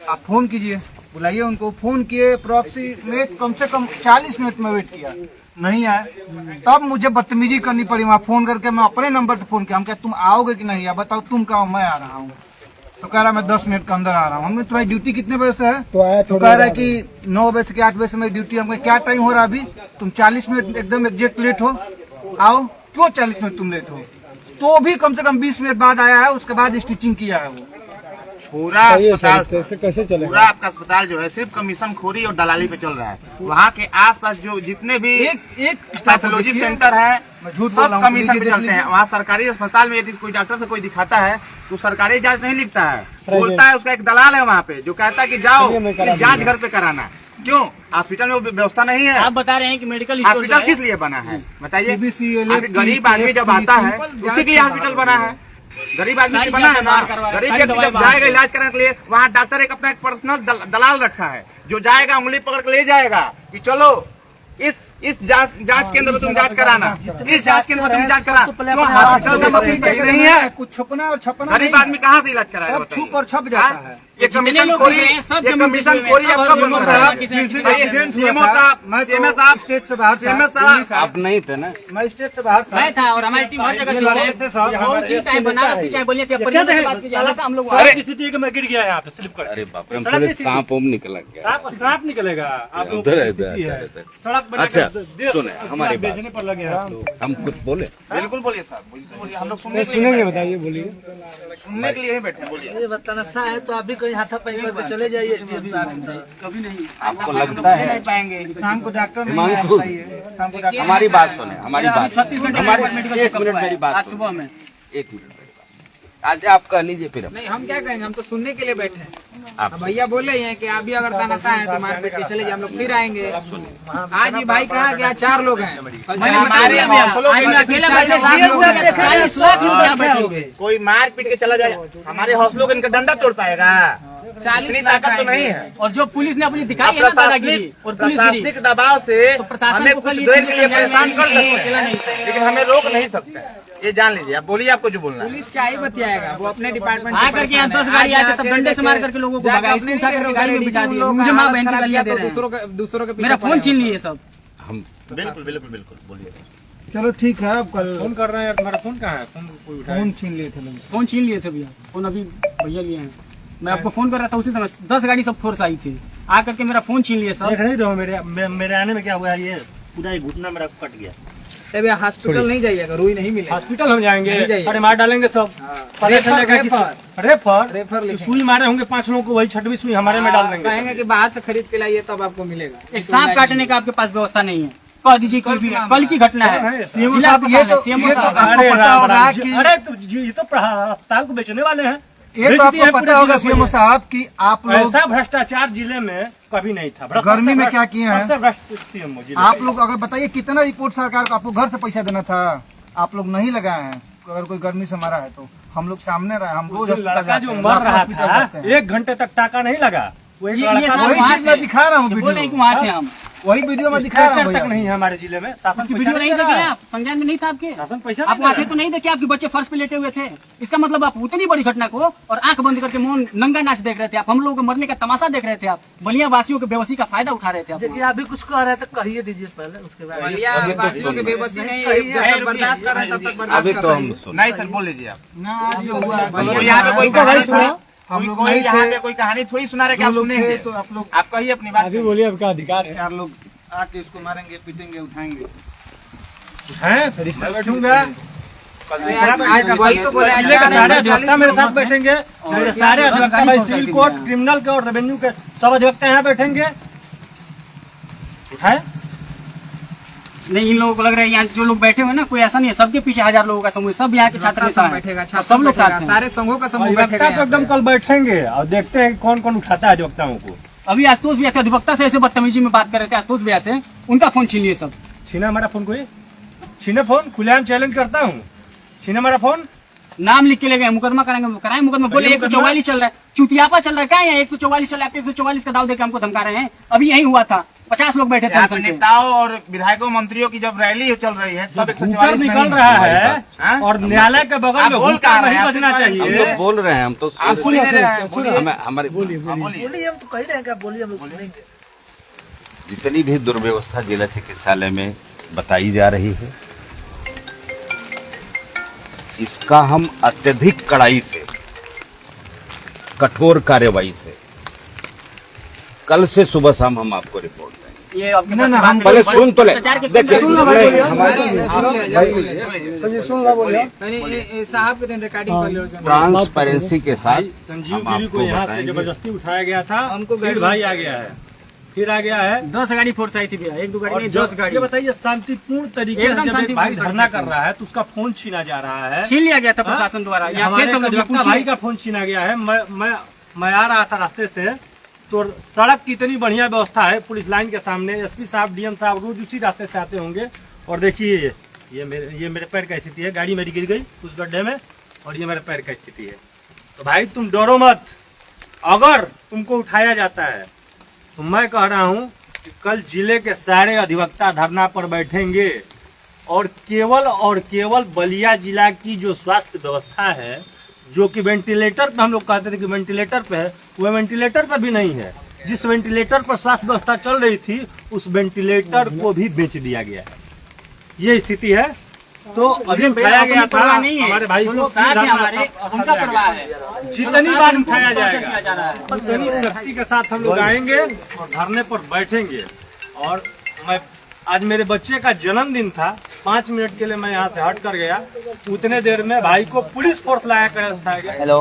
Speaker 7: आप फोन कीजिए, बुलाइए उनको। फोन किए, अप्रोक्सीमेट कम से कम 40 मिनट में वेट किया, नहीं आए। तब मुझे बदतमीजी करनी पड़ी, वहाँ फोन करके मैं अपने नंबर से फोन किया। हम क्या तुम आओगे कि नहीं, या बताओ तुम कहो, मैं आ रहा हूँ। तो कह रहा मैं 10 मिनट के अंदर आ रहा हूँ। हमने तुम्हारी ड्यूटी कितने बजे से है? तो कह रहा है कि 9 बजे से 8 बजे से मेरी ड्यूटी। हमको क्या टाइम हो रहा है अभी? तुम 40 मिनट एकदम एग्जैक्ट लेट हो, आओ। क्यों 40 मिनट तुम लेट हो? तो भी कम से कम 20 मिनट बाद आया है, उसके बाद स्टिचिंग किया है वो।
Speaker 9: पूरा अस्पताल
Speaker 8: कैसे कैसे चलेगा?
Speaker 9: पूरा आपका अस्पताल जो है सिर्फ कमीशन खोरी और दलाली पे चल रहा है। वहाँ के आसपास जो जितने भी
Speaker 7: एक
Speaker 9: पैथोलॉजी सेंटर है,
Speaker 7: झूठ बोल
Speaker 9: सब
Speaker 7: रहा हूँ,
Speaker 9: कमीशन पे
Speaker 7: देख
Speaker 9: चलते हैं।
Speaker 7: लीजिए।
Speaker 9: वहाँ सरकारी अस्पताल में यदि कोई डॉक्टर से कोई दिखाता है तो सरकारी जांच नहीं लिखता है, बोलता है उसका एक दलाल है वहाँ पे जो कहता है कि जाओ इस जांच घर पे कराना। क्यों? हॉस्पिटल में वो व्यवस्था नहीं है।
Speaker 2: आप बता रहे हैं कि मेडिकल स्टोर
Speaker 9: हॉस्पिटल किस लिए बना है बताइए?
Speaker 7: CBC,
Speaker 9: आखिर गरीब आदमी जब आता है उसी के लिए हॉस्पिटल बना है। गरीब आदमी
Speaker 2: सारी
Speaker 9: की बना है
Speaker 2: जांच
Speaker 9: ना।
Speaker 2: बाहर करवा रहा है,
Speaker 9: गरीब
Speaker 2: सारी
Speaker 9: व्यक्ति
Speaker 2: दवाई
Speaker 9: जब
Speaker 2: बाहर
Speaker 9: जाएगा इलाज कराने के लिए, वहाँ डॉक्टर एक अपना एक पर्सनल दलाल रखा है जो जाएगा, उंगली पकड़ के ले जाएगा कि चलो इस जांच केंद्र में तुम जांच कराना, इस जांच केंद्र में तुम जांच करा। क्यों हॉस्पिटल का मशीन सही नहीं है?
Speaker 7: कुछ छुपना और छपना
Speaker 9: गरीब आदमी कहाँ से इलाज कराएगा?
Speaker 7: सब छुप और छप जाता है।
Speaker 9: ये कमीशन खोरी आपका बन रहा है। सीएमओ साहब
Speaker 7: स्टेट से बाहर
Speaker 9: सीएमओ साहब
Speaker 3: आप नहीं थे ना?
Speaker 7: मैं स्टेट से बाहर था।
Speaker 2: मैं था और हमारी टीम हर जगह थी, चाहे बनारस की चाहे बोलिए हम लोग
Speaker 5: मैं गिर गया यहाँ पे स्लिप कर।
Speaker 3: अरे बाप रे, हम बोले सांप ओम निकला गया।
Speaker 5: सांप निकलेगा आप लोग
Speaker 3: उधर है, इधर।
Speaker 5: सड़क बना
Speaker 3: अच्छा
Speaker 5: कर
Speaker 3: सुने हमारी बात,
Speaker 5: बेचने पर लगे हैं।
Speaker 3: हम कुछ बोले?
Speaker 9: बिल्कुल बोलिए साहब, बिल्कुल बोलिए। हम लोग सुनेंगे, बताइए, बोलिए। सुनने के लिए ही बैठे, बोलिए।
Speaker 10: ये बताना है तो आप भी कहीं हाथापाई करके चले जाइए।
Speaker 2: कभी नहीं।
Speaker 3: आपको लगता है
Speaker 7: पाएंगे शाम को डॉक्टर नहीं
Speaker 3: हिमांशु,
Speaker 7: शाम को डॉक्टर।
Speaker 3: हमारी बात सुने, हमारी बात,
Speaker 2: 36 घंटे
Speaker 3: हमारी
Speaker 2: मेडिकल
Speaker 3: 1
Speaker 2: चेकअप
Speaker 3: मिनट
Speaker 2: हुआ है,
Speaker 3: मेरी बात
Speaker 2: आज
Speaker 3: सुनो।
Speaker 2: सुबह में।
Speaker 3: 1 मिनट मेरी बात। आज आप कह लीजिए फिर
Speaker 10: नहीं हम क्या कहेंगे, हम तो सुनने के लिए बैठे हैं।
Speaker 3: आप
Speaker 10: भैया बोल रहे हैं कि आप भी अगर तानाशाह है तो मारपीट के चले जाए, हम लोग फिर आएंगे। आज ही भाई कहा गया 4 लोग हैं।
Speaker 9: कोई मार पीट के चला जाए, हमारे हौसलों का इनका डंडा तोड़ पाएगा?
Speaker 10: 40
Speaker 9: ताकत तो नहीं है।
Speaker 2: और जो पुलिस ने अपनी दिखाई है ना दादागिरी और
Speaker 9: प्रशासनिक दबाव से
Speaker 2: तो प्रशासन
Speaker 9: हमें
Speaker 2: को
Speaker 9: कुछ
Speaker 2: कल
Speaker 9: देर के लिए परेशान कर
Speaker 2: नहीं,
Speaker 9: सकते हैं, लेकिन हमें रोक नहीं सकते। ये जान लीजिए। आप बोलिए, आपको जो बोलना है।
Speaker 10: पुलिस क्या ही बतियाएगा, वो अपने डिपार्टमेंट
Speaker 2: आ करके यहाँ 10 गाड़ी आके सब डंडे से मार करके लोगों को भगाया, इसको उठा करके गाड़ी में बिठा दिया, मुझे माँ बहन की गालियाँ दे रहे हैं,
Speaker 10: दूसरों के
Speaker 2: मेरा फोन छीन लिए सब।
Speaker 3: हम
Speaker 9: बिल्कुल बिल्कुल बिल्कुल बोलिए।
Speaker 7: चलो ठीक है, अब कल
Speaker 5: फोन कर रहे हैं यार, तुम्हारा फोन कहाँ है? फोन कोई उठाया?
Speaker 7: फोन छीन लिए थे लोग।
Speaker 2: फोन छीन लिए थे भैया, फोन अभी भैया लिए हैं। मैं आपको फोन कर रहा था उसी समय 10 गाड़ी सब फोर्स आई थी, आ करके मेरा फोन छीन लिए सब।
Speaker 5: देख नहीं रहो मेरे आने में क्या हुआ है? ये पूरा ये घुटना मेरा कट गया।
Speaker 10: भैया हॉस्पिटल नहीं जाइएगा, रुई नहीं मिलेगा।
Speaker 5: हॉस्पिटल हम जाएंगे,
Speaker 10: नहीं जाइए।
Speaker 5: अरे मार डालेंगे सब। पता चलेगा कि रेफर
Speaker 10: लिखेंगे।
Speaker 5: सुई मारे होंगे 5 लोगों को, वही 6वीं सुई हमारे में डाल देंगे।
Speaker 10: कहेंगे कि बाहर से खरीद के लाइए तब आपको मिलेगा।
Speaker 2: एक सांप काटने का आपके पास व्यवस्था नहीं है, कह दीजिए कोई भी कल की घटना है।
Speaker 5: सीएमओ
Speaker 2: जिला
Speaker 5: साहब,
Speaker 2: अस्पताल है, सीएमओ साहब।
Speaker 5: अरे
Speaker 7: आपको पता होगा कि
Speaker 5: अरे तो ये तो अस्पताल को बेचने वाले हैं।
Speaker 7: ये तो आपको पता होगा सीएमओ साहब कि आप लोग
Speaker 5: ऐसा भ्रष्टाचार जिले में कभी नहीं था।
Speaker 7: गर्मी में क्या किए हैं?
Speaker 5: सबसे भ्रष्ट सीएमओ जिले
Speaker 7: आप लोग अगर बताइए कितना रिपोर्ट सरकार को आपको घर से पैसा देना था, आप लोग नहीं लगाए हैं। अगर कोई गर्मी से मरा है तो हम लोग सामने रहे, हम रोज
Speaker 5: लड़का जो मर रहा था 1 घंटे तक टाका नहीं लगा। वही
Speaker 2: ये
Speaker 5: लड़का
Speaker 2: सब
Speaker 7: वही
Speaker 2: वहाँ
Speaker 7: चीज मैं
Speaker 2: थे।
Speaker 7: दिखा रहा हूँ
Speaker 2: बोल रहे हैं कि
Speaker 7: वीडियो,
Speaker 2: वहाँ थे हम,
Speaker 7: वही वीडियो में दिखा रहा हूँ
Speaker 5: तक
Speaker 7: भैया।
Speaker 5: नहीं है हमारे जिले में। शासन
Speaker 2: उसकी वीडियो नहीं देखे आप, संज्ञान में नहीं था आपके,
Speaker 5: शासन पैसा
Speaker 2: आप आंखें तो नहीं देखे, आपके बच्चे फर्श पे लेटे हुए थे। इसका मतलब आप उतनी बड़ी घटना को और आंख बंद करके मौन नंगा नाच देख रहे थे आप, हम लोगों को मरने का तमाशा देख रहे थे आप, बलिया वासियों के बेबसी का फायदा उठा रहे थे आप।
Speaker 10: आप भी कुछ कह रहे थे, कहिए दीजिए पहले, उसके बाद वासियों के बेबसी नहीं बर्दाश्त कर रहे तब तक बर्दाश्त
Speaker 3: अभी
Speaker 10: कर
Speaker 3: तो
Speaker 10: रहे
Speaker 3: हम
Speaker 10: हैं।
Speaker 3: सुन
Speaker 9: नहीं सर, बोल लीजिए आप।
Speaker 7: हम
Speaker 9: यहाँ पे कोई कहानी थोड़ी,
Speaker 7: हम लोग
Speaker 9: कोई
Speaker 7: नहीं
Speaker 9: यहाँ
Speaker 7: थे।
Speaker 9: पे कोई कहानी थोड़ी सुना रहे कि आप
Speaker 7: लोग थे
Speaker 9: सुनेंगे।
Speaker 7: तो आप लोग
Speaker 9: आप कहिए अपनी बात।
Speaker 5: अभी बोलिए, आपका अधिकार है।
Speaker 7: 4 लोग आके इसको मारेंगे, पीटेंगे, उठाएंगे।
Speaker 5: हैं फिर इसमें बैठूंगा।
Speaker 10: वही तो बोले,
Speaker 5: जिले के सारे अधिवक्ता मेरे साथ बैठेंगे, मेरे सारे अधिवक्ता भाई सिविल कोर्ट, क्रिमिनल के और रेवेन्यू के सब अधिवक्ता यहाँ बैठेंगे। उठाए
Speaker 2: नहीं, इन लोगों को लग रहा है यहाँ जो लोग बैठे हुए ना, कोई ऐसा नहीं है, सबके पीछे 1000 लोगों का समूह, सब यहाँ के छात्र नेता हैं।
Speaker 10: बैठेगा,
Speaker 2: और सब लोग साथ हैं।
Speaker 10: सारे संघों का समूह
Speaker 5: अधिवक्ता
Speaker 10: बैठेगा।
Speaker 5: तो एकदम कल बैठेंगे और देखते हैं कौन कौन उठाता है अधिवक्ताओं को।
Speaker 2: अभी आशुतोष भैया थे, अधिवक्ता से ऐसे बदतमीजी में बात कर रहे थे आशुतोष भैया से, उनका फोन छीन लिए सब।
Speaker 5: छीना हमारा फोन, कोई छीने फोन, खुलेआम चैलेंज करता हूँ, छीने हमारा फोन।
Speaker 2: नाम लिख के ले गए, मुकदमा कराएंगे, कराएं मुकदमा। बोले 144 चल रहा है, चुतियापा चल रहा है, क्या है 144 चल रहा है, आप 144 का दाव देकर हमको धमका रहे हैं। अभी यही हुआ था, 50 लोग बैठे थे
Speaker 9: यहाँ
Speaker 2: हम
Speaker 9: पे
Speaker 2: सब।
Speaker 9: नेताओं और विधायकों मंत्रियों की जब रैली चल रही है तब
Speaker 5: ऊपर
Speaker 9: 144
Speaker 5: निकल रहा है
Speaker 9: हाँ?
Speaker 5: और न्यायालय के बगल
Speaker 9: आप
Speaker 5: में
Speaker 9: बोल
Speaker 5: हुक्का
Speaker 9: कहाँ रहे
Speaker 5: नहीं
Speaker 9: हैं?
Speaker 5: बजना
Speaker 9: आप
Speaker 3: हम
Speaker 5: चाहिए।
Speaker 3: तो बोल रहे हैं, हम तो
Speaker 9: आप बोल नहीं रहे हैं, बोलिए।
Speaker 3: हमें हमारी
Speaker 9: बोलिए।
Speaker 10: हम तो कह रहे हैं कि आप बोलिए, हम लोग सुनेंगे।
Speaker 3: जितनी भी दुर्व्यवस्था जिला चिकित्सालय में बताई जा रही है, इसका हम अत्यधिक कड़ाई से, कठोर कार्यवाही से कल से सुबह शाम हम आपको रिपोर्ट देंगे।
Speaker 2: ये आपके
Speaker 7: ना,
Speaker 2: पास
Speaker 7: ना,
Speaker 2: बात
Speaker 7: हम
Speaker 2: नहीं-
Speaker 3: पहले सुन तो ले,
Speaker 2: भ्रष्टाचार के
Speaker 3: देखिए
Speaker 2: सुन लो भाई,
Speaker 10: नहीं, साहब के दिन रिकॉर्डिंग कर लो।
Speaker 3: ट्रांसपेरेंसी के साथ
Speaker 5: संजीव
Speaker 3: हम
Speaker 5: गिरी को
Speaker 3: आपको
Speaker 5: यहाँ से
Speaker 3: बताएंगे।
Speaker 5: जबरदस्ती उठाया गया था,
Speaker 10: हमको
Speaker 5: फिर
Speaker 10: गाड़ी-
Speaker 5: भाई आ गया है, फिर आ गया है।
Speaker 2: 10 गाड़ी फोर्स आई थी भैया, 1-2 गाड़ी
Speaker 5: और
Speaker 2: नहीं,
Speaker 5: जो
Speaker 2: 10 गाड़ी।
Speaker 5: ये बताइए, शांतिपूर्ण तरीके से
Speaker 2: एकदम
Speaker 5: जब एक
Speaker 2: शांतिपूर्ण
Speaker 5: भाई धरना
Speaker 2: तरीके
Speaker 5: कर
Speaker 2: से।
Speaker 5: रहा है तो उसका फोन छीना जा रहा है।
Speaker 2: छीन लिया गया था
Speaker 5: हाँ?
Speaker 2: प्रशासन द्वारा।
Speaker 5: ये
Speaker 2: यहाँ
Speaker 5: हमारे
Speaker 2: के सब लोग
Speaker 5: अधिवक्ता
Speaker 2: पूछिए।
Speaker 5: भाई का फोन छीना गया है। मैं आ रहा था रास्ते से, तो सड़क की इतनी बढ़िया व्यवस्था है पुलिस लाइन के सामने। एसपी साहब, डीएम साहब रोज उसी रास्ते से आते होंगे। और देखिए ये मेरे पैर का स्थिति है, गाड़ी मेरी गिर गई उस गड्ढे में, और ये मेरे पैर का स्थिति है। तो भाई तुम डरो मत, अगर तुमको उठाया जाता है तो मैं कह रहा हूँ कि कल जिले के सारे अधिवक्ता धरना पर बैठेंगे और केवल बलिया जिला की जो स्वास्थ्य व्यवस्था है, जो कि वेंटिलेटर पे हम लोग कहते थे कि वेंटिलेटर पे है, वह वेंटिलेटर पर भी नहीं है। जिस वेंटिलेटर पर स्वास्थ्य व्यवस्था चल रही थी उस वेंटिलेटर को भी बेच दिया गया है। ये स्थिति है। तो अभी उठाया गया था हमारे भाई को,
Speaker 10: उनका परवाह है।
Speaker 5: जितनी बार उठाया जाएगा उतनी शक्ति के साथ हम लोग आएंगे और धरने पर बैठेंगे। और मैं आज मेरे बच्चे का जन्मदिन था, 5 मिनट के लिए मैं यहाँ से हट कर गया, उतने देर में भाई को पुलिस फोर्स लाया गया।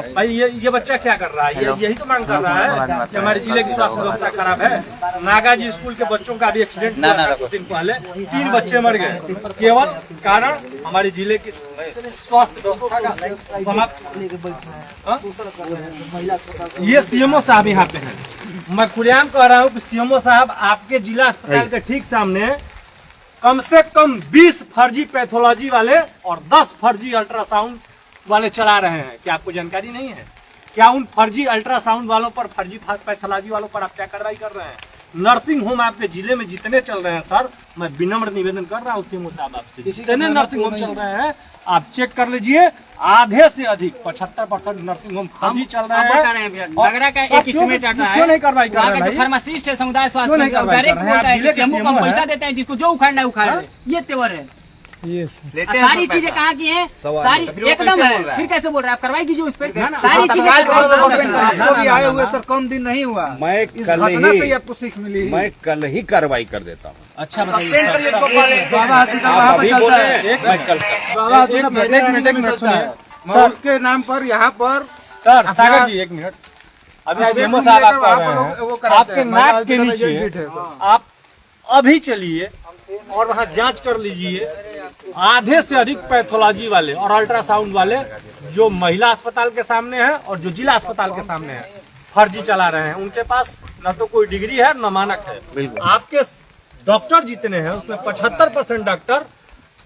Speaker 5: भाई ये बच्चा क्या कर रहा है? यही तो मांग कर रहा है कि हमारे जिले की स्वास्थ्य व्यवस्था खराब है। नागाजी स्कूल के बच्चों का भी एक्सीडेंट हुआ कुछ दिन पहले, 3 बच्चे मर गए केवल कारण हमारे जिले की स्वास्थ्य व्यवस्था का समाप्त। ये सीएमओ साहब यहाँ पे हैं। मैं खुलेआम कह रहा हूँ कि सीएमओ साहब, आपके जिला अस्पताल के ठीक सामने कम से कम 20 फर्जी पैथोलॉजी वाले और 10 फर्जी अल्ट्रासाउंड वाले चला रहे हैं। क्या आपको जानकारी नहीं है? क्या उन फर्जी अल्ट्रासाउंड वालों पर, फर्जी पैथोलॉजी वालों पर आप क्या कार्रवाई कर रहे हैं? नर्सिंग होम आपके जिले में जितने चल रहे हैं सर, मैं विनम्र निवेदन कर रहा हूँ सीएमओ साहब आपसे, जितने नर्सिंग होम चल रहे हैं आप चेक कर लीजिए, आधे से अधिक 75% नर्सिंग होम फर्जी चल रहे हैं।
Speaker 10: नगरा का एक एस्टिमेट आता है,
Speaker 5: क्यों नहीं कार्रवाई कर रहे हैं?
Speaker 10: फार्मासिस्ट है, समुदाय स्वास्थ्य डायरेक्ट बोलता है कि सीएमओ को पैसा देता है, जिसको जो उखाड़ना है उखाड़ ले। ये तेवर है। सारी चीजें कहाँ की है? सारी एकदम है। फिर कैसे बोल रहे हैं आप? कार्रवाई कीजिए उस पर। सारी चीजें
Speaker 7: आए हुए सर कम दिन नहीं हुआ,
Speaker 3: मैं कल ही
Speaker 7: आपको सीख मिली,
Speaker 3: मैं कल ही कार्रवाई कर देता हूँ।
Speaker 5: अच्छा
Speaker 3: आप अभी बोल रहे हैं, मैं कल
Speaker 5: एक मिनट सुनिए
Speaker 7: सर। उसके नाम पर यहाँ पर
Speaker 5: सर, सागर जी 1 मिनट। अभी सीएमओ साहब आप कह रहे हैं, आपके नाक के नीचे आप अभी चलिए और वहाँ जांच कर लीजिए। आधे से अधिक पैथोलॉजी वाले और अल्ट्रासाउंड वाले जो महिला अस्पताल के सामने है और जो जिला अस्पताल के सामने है, फर्जी चला रहे हैं। उनके पास न तो कोई डिग्री है न मानक है। आपके डॉक्टर जितने हैं उसमें 75% डॉक्टर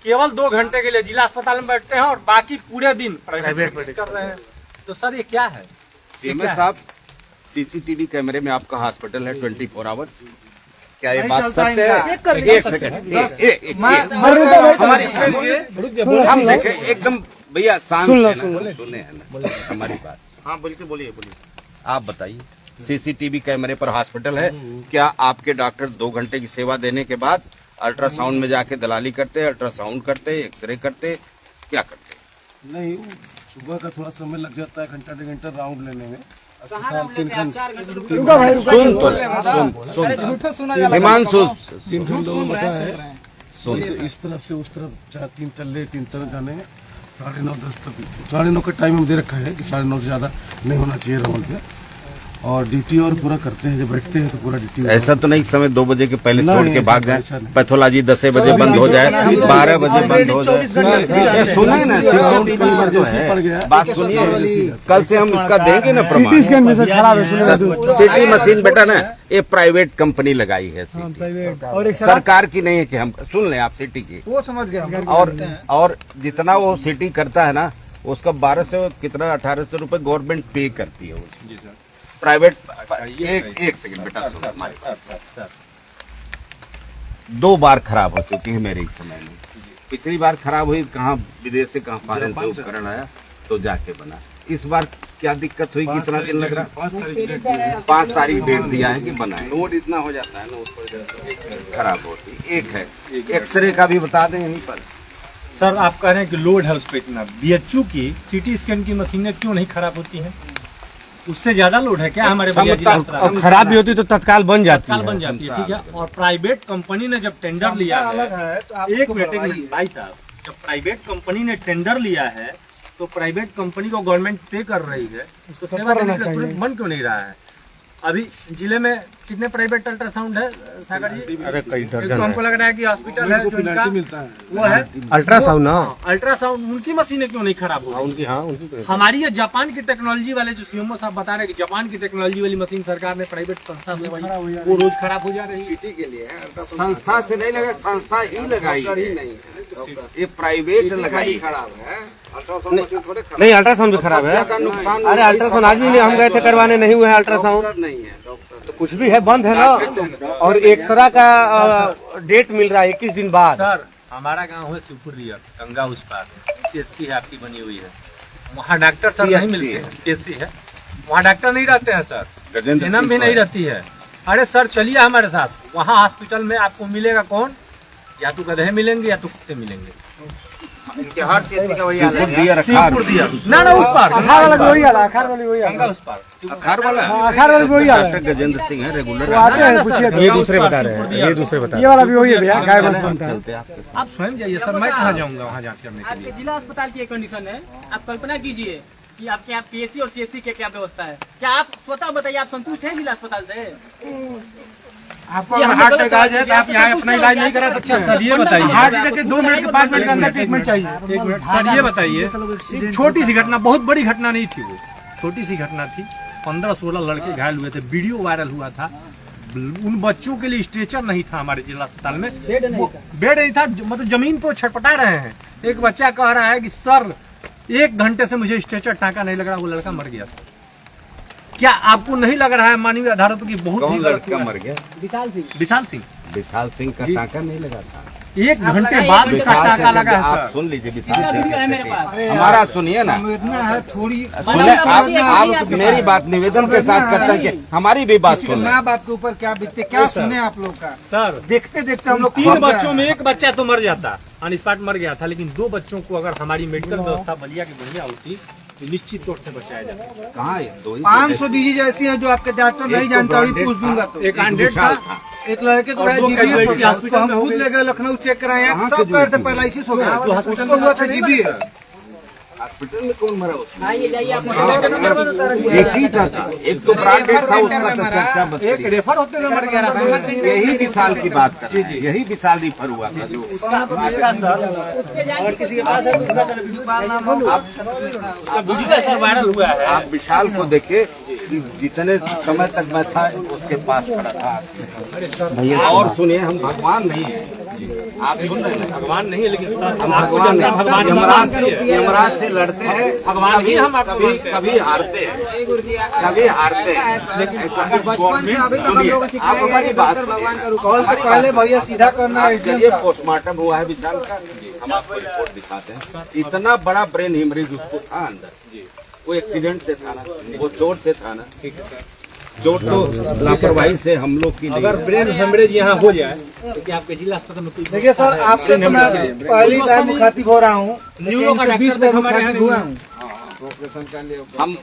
Speaker 5: केवल 2 घंटे के लिए जिला अस्पताल में बैठते हैं और बाकी पूरे दिन प्राइवेट कर रहे हैं। तो सर ये क्या है?
Speaker 3: सीएमओ साहब, सीसीटीवी कैमरे में आपका हॉस्पिटल है 24 आवर्स, क्या ये बात सत्य है? एक सेकंड, हम देखें एकदम भैया शांत सुने हैं ना हमारी बात।
Speaker 9: हाँ बोलिए।
Speaker 3: आप बताइए, सीसीटीवी कैमरे पर हॉस्पिटल है, क्या आपके डॉक्टर 2 घंटे की सेवा देने के बाद अल्ट्रासाउंड में जाके दलाली करते, अल्ट्रासाउंड करते, एक्सरे करते, क्या करते?
Speaker 8: नहीं, सुबह का थोड़ा समय लग जाता है, घंटा 1.5 घंटा राउंड लेने में।
Speaker 3: हिमांशु
Speaker 8: इस तरफ से उस तरफ 3 तल्ले 3 तरफ जाने में 9:30 10 तक, 9:30 का टाइम दे रखा है कि 9:30 से ज्यादा नहीं होना चाहिए राउंड में। और ड्यूटी और पूरा करते हैं, जब बैठते हैं तो पूरा ड्यूटी।
Speaker 3: ऐसा तो नहीं समय 2 बजे के पहले छोड़ के भाग जाए, पैथोलॉजी 10 बजे बंद हो जाए, 12 बजे बंद हो जाए। सुनिए ना, बात सुनिए, कल से हम इसका देंगे ना प्रमाण। सिटी मशीन बेटा ना, ये प्राइवेट कंपनी लगाई है, सरकार की नहीं है कि हम सुन लें। आप सिटी की
Speaker 7: वो समझ गए।
Speaker 3: और जितना वो सिटी करता है ना, उसका 1200 कितना 1800 रुपए गवर्नमेंट पे करती है उसको। प्राइवेट एक सेकंड बेटा, सुनो, 2 बार खराब हो चुकी है मेरे इस समय में। पिछली बार खराब हुई, कहाँ विदेश से कहाँ फॉरेन से उपकरण आया तो जाके बना। इस बार क्या दिक्कत हुई, कितना दिन लग रहा? 5 तारीख डेट दिया है कि बनाए। लोड इतना हो जाता है ना, उस पर खराब होती। एक है एक्सरे का भी बता दें यहीं पर।
Speaker 5: सर आप कह रहे हैं कि लोड है उस पर इतना। बीएचयू की सीटी स्कैन की मशीनें क्यों नहीं खराब होती हैं? उससे ज्यादा लोड है क्या हमारे
Speaker 1: और खराब भी होती तो तत्काल बन जाती है।
Speaker 5: ठीक है। और प्राइवेट कंपनी ने जब टेंडर लिया है, एक मिनट भाई साहब, जब प्राइवेट कंपनी ने टेंडर लिया है तो प्राइवेट कंपनी को गवर्नमेंट पे कर रही है, तो सेवा देने के तुरंत बन क्यों नहीं रहा है? अभी जिले में कितने प्राइवेट अल्ट्रासाउंड है सागर जी?
Speaker 1: अरे कई दर्जन।
Speaker 5: तो हमको लग रहा है कि हॉस्पिटल है जो इनका वो है
Speaker 1: अल्ट्रासाउंड ना,
Speaker 5: अल्ट्रासाउंड उनकी मशीनें क्यों नहीं खराब हो रही?
Speaker 1: उनकी
Speaker 5: हमारी ये जापान की टेक्नोलॉजी वाले जो सीएमओ साहब बता रहे हैं कि जापान की टेक्नोलॉजी वाली मशीन सरकार ने प्राइवेट संस्था से वो रोज खराब हो जा रही है।
Speaker 3: के लिए संस्था से नहीं लगा, संस्था ही लगाई है, ये प्राइवेट लगाई खराब है।
Speaker 1: नहीं, अल्ट्रासाउंड भी खराब है।
Speaker 3: नुकसान
Speaker 1: अरे अल्ट्रासाउंड आज भी हम गए थे करवाने, नहीं हुए हैं अल्ट्रासाउंड।
Speaker 3: नहीं है डॉक्टर, तो
Speaker 5: कुछ भी है बंद है ना, और एक्सरा का डेट मिल रहा है 21 दिन बाद।
Speaker 1: सर हमारा गांव है शिवपुर रिया गंगा उस पार CSC है आपकी बनी हुई है, वहाँ डॉक्टर सर नहीं मिलते हैं। CSC है, वहाँ डॉक्टर नहीं रहते हैं सर, जन्म भी नहीं रहती है। अरे सर चलिए हमारे साथ, वहाँ हॉस्पिटल में आपको मिलेगा कौन, या तो गधे मिलेंगे या तो कुत्ते मिलेंगे।
Speaker 9: इनके हर CSC का वही हाल है।
Speaker 1: शिवपुर दिया ना उस पार
Speaker 2: अखार वाला वही वाला, अखार वाली वही
Speaker 1: गंगा उस पार
Speaker 3: अखार वाला
Speaker 2: अखार वाली वही वाला
Speaker 3: डॉक्टर गजेंद्र सिंह है रेगुलर।
Speaker 1: ये दूसरे बता रहे हैं, ये दूसरे बता
Speaker 2: ये वाला भी वही है भैया, गाय बस बनता है।
Speaker 1: आप स्वयं जाइए सर, मैं कहाँ जाऊँगा वहाँ जांच करने के लिए।
Speaker 10: आपके जिला अस्पताल की एक कंडीशन है, आप कल्पना कीजिए कि आपके यहाँ PSC और CSC की क्या व्यवस्था है। क्या आप स्वतः बताइए, आप संतुष्ट हैं जिला अस्पताल से?
Speaker 9: आपको अगर हार्ट अटैक आ जाए तो आप यहाँ अपना इलाज नहीं करा सकते।
Speaker 1: सर ये बताइए,
Speaker 9: हार्ट अटैक के 2 मिनट के 5 मिनट के अंदर ट्रीटमेंट चाहिए।
Speaker 1: एक मिनट सर ये बताइए, एक छोटी सी घटना, बहुत बड़ी घटना नहीं थी, वो छोटी सी घटना थी। 15-16 लड़के घायल हुए थे, वीडियो वायरल हुआ था। उन बच्चों के लिए स्ट्रेचर नहीं था हमारे जिला अस्पताल में, बेड नहीं था, मतलब जमीन पर छटपटा रहे हैं। एक बच्चा कह रहा है कि सर 1 घंटे से मुझे स्ट्रेचर टाँका नहीं लग रहा, वो लड़का मर गया था। क्या आपको नहीं लग रहा है मानवीय आधारों की बहुत ही
Speaker 3: लड़का मर गया?
Speaker 10: विशाल सिंह
Speaker 3: विशाल सिंह का टाँका नहीं लगा था,
Speaker 1: 1 घंटे बाद उसका टाँका लगा है।
Speaker 3: आप सुन लीजिए विशाल
Speaker 10: वीडियो है मेरे पास।
Speaker 3: सिंह, हमारा सुनिए ना,
Speaker 7: संवेदना है थोड़ी।
Speaker 3: सुनिए आप मेरी बात निवेदन के साथ करते हैं कि हमारी भी बात
Speaker 7: किसी के
Speaker 3: सुन
Speaker 7: माँ बाप के ऊपर क्या बीतते, क्या सुने आप लोग का।
Speaker 1: सर
Speaker 7: देखते देखते हम लोग
Speaker 1: 3 बच्चों में 1 बच्चा तो मर जाता, ऑन स्पॉट मर गया था, लेकिन 2 बच्चों को अगर हमारी मेडिकल व्यवस्था बलिया की बढ़िया होती तो निश्चित तौर से बचाया जा सकता।
Speaker 3: कहाँ है?
Speaker 7: 500 बीजी जैसी है जो आपके डॉक्टर नहीं जानता, अभी पूछ दूंगा। तो
Speaker 1: एक 100 था,
Speaker 7: एक लड़के को
Speaker 1: और 2
Speaker 7: GBS
Speaker 1: कैजुअलिटी
Speaker 7: होता है,
Speaker 1: हॉस्पिटल
Speaker 7: उसको हम
Speaker 1: में हो
Speaker 7: खुद
Speaker 1: गई।
Speaker 7: ले गए लखनऊ चेक कराए, सब करते पैरालिसिस हो गया, उसको हुआ था GBS।
Speaker 3: हॉस्पिटल में कौन मरा उसमें?
Speaker 10: आइए जाइए आप
Speaker 3: एक ही था, एक तो ब्रांडेड था, उसका तो चर्चा मत
Speaker 1: एक
Speaker 3: करिए।
Speaker 1: रेफर होते हुए मर गया था।
Speaker 3: यही विशाल की बात कर रहे हैं, यही विशाल रिफर हुआ था जो
Speaker 1: उसका सर अगर किसी के पास है तो उसका वीडियो सर वायरल हुआ है।
Speaker 3: आप विशाल को देखिए कि जितने समय तक मैं था उसके पास खड़ा था। और सुनिए, हम भगवान नहीं है, आप सुन रहे हैं,
Speaker 1: भगवान नहीं है, लेकिन सर
Speaker 3: हम
Speaker 1: आपको
Speaker 3: भगवान
Speaker 1: जनता भगवान
Speaker 3: यमराज से लड़ते हैं,
Speaker 1: भगवान ही हम आपको
Speaker 3: कभी
Speaker 1: मानते हैं।
Speaker 3: कभी हारते हैं, कभी हारते हैं।
Speaker 1: लेकिन
Speaker 7: बचपन से अभी तक हम लोग को
Speaker 3: आप
Speaker 7: सिखाया गया
Speaker 3: हमारी
Speaker 7: है
Speaker 3: बात
Speaker 7: डॉक्टर भगवान का
Speaker 3: सुनिए।
Speaker 7: रूप। कॉल से पहले भैया सीधा करना है।
Speaker 3: चलिए, पोस्टमार्टम हुआ है विशाल का, हम आपको रिपोर्ट दिखाते हैं। इतना बड़ा ब्रेन हिमरेज उसको था अंदर, वो एक्सीडेंट से था ना, वो चोट से था ना। चोट तो लापरवाही से हम लोग की नहीं
Speaker 1: अगर
Speaker 3: है।
Speaker 1: ब्रेन हेमरेज यहाँ हो जाए तो क्या आपके जिला अस्पताल में कोई
Speaker 7: देखिए सर, आपसे तो मैं पहली बार मुखातिब हो रहा हूँ,
Speaker 1: न्यूरो का
Speaker 7: 20 बार मुखातिब हुआ हूँ,
Speaker 3: हम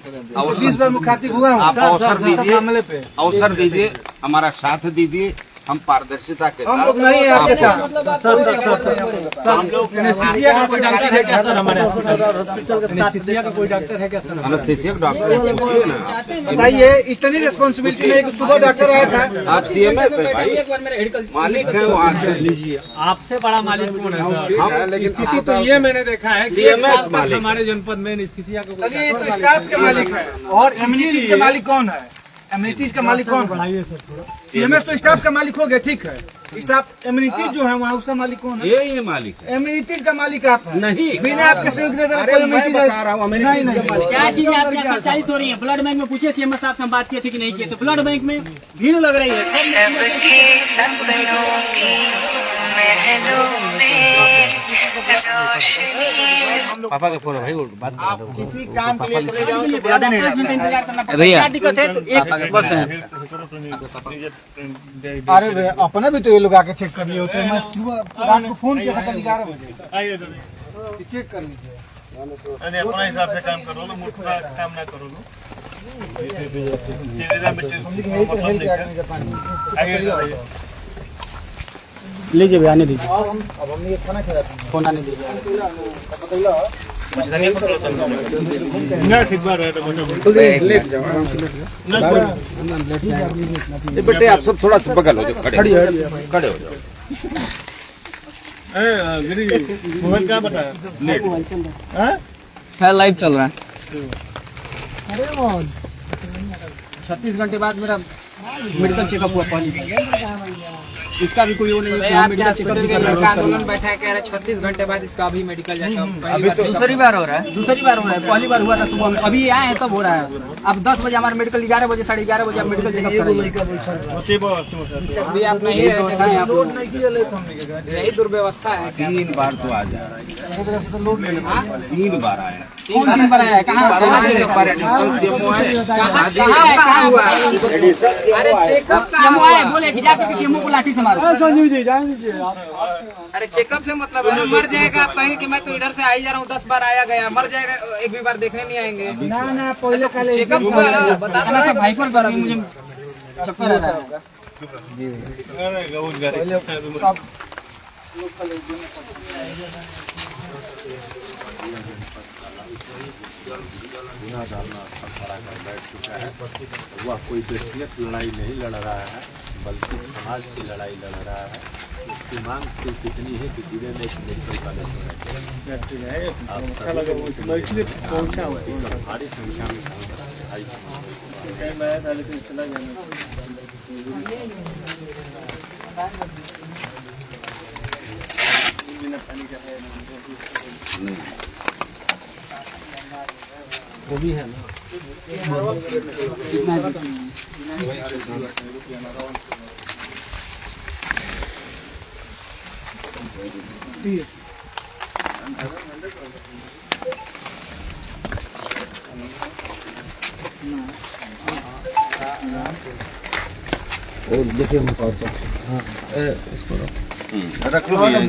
Speaker 7: 20 बार मुखातिब हुआ हूँ।
Speaker 3: आप अवसर दीजिए,
Speaker 7: मामले पे
Speaker 3: अवसर दीजिए, हमारा साथ दीजिए, हम पारदर्शिता के
Speaker 7: हम
Speaker 3: साथ
Speaker 7: लोग नहीं है आपके साथ।
Speaker 3: हम लोग
Speaker 1: एनेस्थीसिया का कोई डॉक्टर है क्या सर हमारे हॉस्पिटल के साथ? एनेस्थीसिया का कोई डॉक्टर है क्या सर?
Speaker 3: अनेस्थीसिया डॉक्टर से पूछिए ना।
Speaker 7: बताइए, इतनी रिस्पॉन्सिबिलिटी नहीं कि सुबह डॉक्टर आया था।
Speaker 3: आप CMS है भाई, मालिक है वहाँ के।
Speaker 1: लीजिए, आपसे बड़ा मालिक कौन है सर?
Speaker 3: हम
Speaker 1: स्थिति तो ये मैंने देखा है कि
Speaker 3: CMS
Speaker 1: एक साल तक
Speaker 3: मालिक।
Speaker 1: हमारे जनपद में एनेस्थीसिया का कोई
Speaker 7: चलिए, ये तो स्टाफ के मालिक है, और एम्यूनिटीज के मालिक कौन है? एम्यूनिटीज का मालिक कौन है? CMS तो स्टाफ का मालिक हो गया, ठीक है। स्टाफ एम्यूनिटीज जो है वहाँ, उसका मालिक कौन है?
Speaker 3: ये मालिक है।
Speaker 7: एम्यूनिटीज का मालिक आप हैं।
Speaker 3: नहीं,
Speaker 7: बिना आपके संयुक्त
Speaker 3: अरे
Speaker 7: कोई
Speaker 3: मैं
Speaker 7: एम्यूनिटीज
Speaker 3: बता रहा हूँ,
Speaker 7: नहीं
Speaker 3: amenities
Speaker 7: नहीं
Speaker 3: के मालिक।
Speaker 10: क्या चीजें आपके यहाँ संचालित हो रही है? ब्लड बैंक में पूछिए CMS साहब से हम बात किए थे कि नहीं किए थे। ब्लड बैंक में भीड़ लग रही है।
Speaker 4: सबके सपनों की महलों में रोशनी।
Speaker 1: पापा का फोन है भाई, बात
Speaker 9: आप किसी काम के लिए चले जाओ तो ब्लड नहीं रहता है।
Speaker 10: इंतजार करना पड़ता है। क्या दिक्कत है? तो एक बस है।
Speaker 7: अरे भैया, अपने भी तो ये लोग आके चेक कर लिए होते हैं। मैं सुबह रात को फोन किया था कल 11 बजे, चेक कर लीजिए।
Speaker 9: अपना हिसाब से काम करो लो, मूर्ख का काम ना करो लो।
Speaker 2: लीजिए भैया, आने दीजिए,
Speaker 7: अब हमने ये खाना खिलाते हैं।
Speaker 2: फोन आने दीजिए।
Speaker 3: बेटे आप सब थोड़ा सा बगल हो जाओ, खड़े हो जाओ।
Speaker 9: मोबाइल क्या बताया?
Speaker 6: लाइव चल रहा है।
Speaker 10: 36 घंटे बाद मेरा मेडिकल चेकअप हुआ पहली बार।
Speaker 2: इसका भी कोई वो नहीं है कि हम मेडिकल चेकअप नहीं कर रहे हैं।
Speaker 6: आंदोलन बैठा है, कह रहे 36 घंटे बाद इसका अभी मेडिकल चेकअप
Speaker 10: दूसरी बार हो रहा है, पहली बार हुआ था सुबह में, अभी आए हैं तब हो रहा है। अब 10 बजे हमारा मेडिकल, 11 बजे 11:30 बजे आप मेडिकल चेकअप करेंगे।
Speaker 6: अभी आप नहीं रहते हैं, यही दुर्व्यवस्था है।
Speaker 3: 3 बार तो आ जा 3 बार आया,
Speaker 10: 3 बार आया है, कहाँ
Speaker 6: अरे चेकअप
Speaker 10: सीएमओ आए, बोले कि जाकर सीएमओ को लाठी से मारो।
Speaker 2: संजीव जी जान दीजिए।
Speaker 6: अरे चेकअप से मतलब है मर जाएगा। आप कहेंगे कि मैं तो इधर से आ ही जा रहा हूँ, 10 बार आया गया, मर जाएगा, एक भी बार देखने नहीं आएंगे।
Speaker 7: ना पहले कल
Speaker 6: चेकअप हुआ बता
Speaker 10: खाना सब भाई पर कर रही, मुझे चक्कर आ रहा है।
Speaker 1: वह कोई व्यक्तिगत लड़ाई नहीं लड़ रहा है, बल्कि समाज की लड़ाई लड़ रहा है। उसकी मांग सिर्फ कितनी है कि जिले में एक मेडिकल कॉलेज होना चाहिए। भारी संख्या में
Speaker 2: वो भी है ना, कितना देखिए
Speaker 3: रख लो भैया।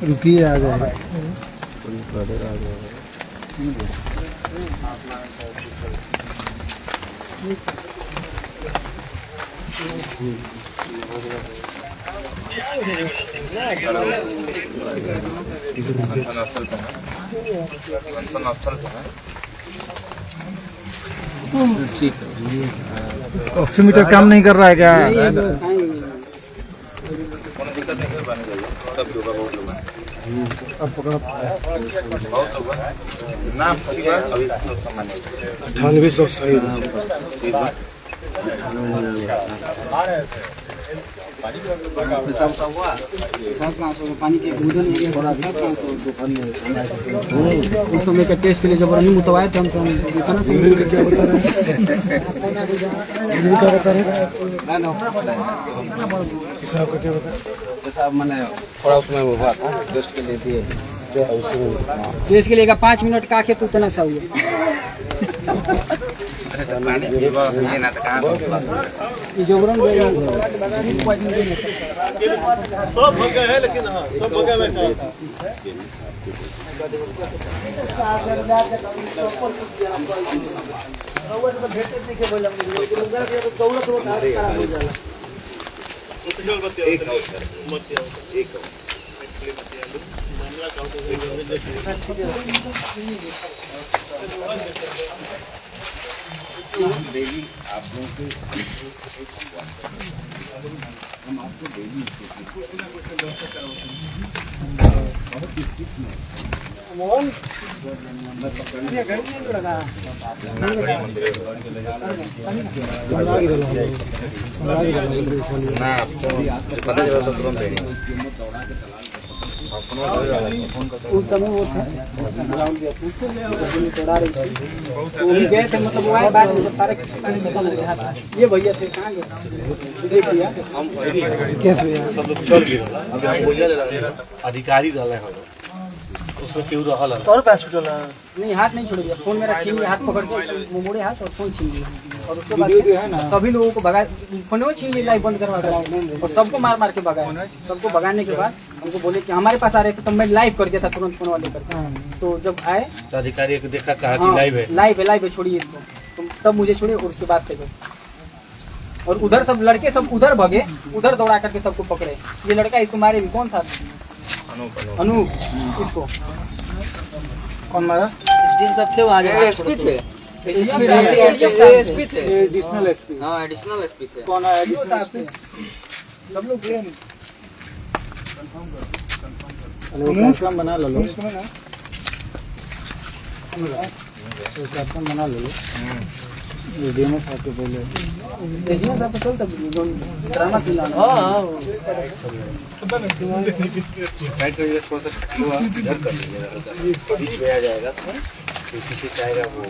Speaker 7: रुकिए आ जाएगा। ऑक्सीमीटर काम नहीं कर रहा है क्या?
Speaker 3: दिक्कत नहीं है, बने जाइए, सब योगा बहुत लोग हैं।
Speaker 7: अब पकड़ा
Speaker 3: बहुत लोग हैं ना, अभी सामान्य
Speaker 8: 98
Speaker 2: पानी के उस समय के टेस्ट के लिए जब रनिंग उतवाए थे हम इतना
Speaker 8: हिसाब का क्या बता?
Speaker 2: साहब मैंने थोड़ा उसमें हुआ था टेस्ट के लिए दिए, टेस्ट के लिए 5 मिनट का खेत उतना सा हुआ।
Speaker 3: ये ना तो कहाँ
Speaker 2: जोबरन
Speaker 5: सब भग गए हैं, लेकिन हाँ सब भग गए।
Speaker 3: डेली आप लोगों को हम आपको डेली ना पता चला तो तुरंत
Speaker 2: उस समय वो था तो वही गए थे, मतलब वो आए बाद में जब सारे खत्म हो गया था। ये भैया थे, कहाँ गए भैया?
Speaker 1: सब लोग चल गए। अभी हम बोलिए अधिकारी रहे हैं, उसमें क्यों रहल है
Speaker 7: और पैर छूटल
Speaker 2: नहीं, हाथ नहीं छोड़ दिया, फोन मेरा छीन लिया, हाथ पकड़ के मोड़े हाथ और फोन छीन लिया। और उसके बाद सभी लोगों को भगा, फोन छीन लिया, लाइव बंद करवा दिया और सबको मार मार के भगाया। सबको भगाने के बाद हमको बोले कि हमारे पास आ रहे थे, तो मैं लाइव कर दिया था तुरंत फोन वाले करके। तो जब आए
Speaker 1: तो अधिकारी को देखा, कहा कि लाइव है,
Speaker 2: लाइव है, छोड़िए इसको। तो तब मुझे छोड़े और उसके बाद से गए और उधर सब लड़के सब उधर भगे, उधर दौड़ा करके सबको पकड़े। ये लड़का इसको मारे भी, कौन था? अनूप। इसको
Speaker 7: कौन मारा?
Speaker 11: एसडीएम साहब थे वहाँ
Speaker 6: एसपी थे
Speaker 11: एसपी थे
Speaker 7: एडिशनल एसपी
Speaker 6: हाँ एडिशनल एसपी थे
Speaker 7: कौन है एडिशनल सब लोग गए कंफर्म बना लो कंफर्म बना लो डीएमएस साहब के बोले डीएमएस साहब चलता ड्रामा खिलाना हां बीच में आ जाएगा पीछे से आएगा वो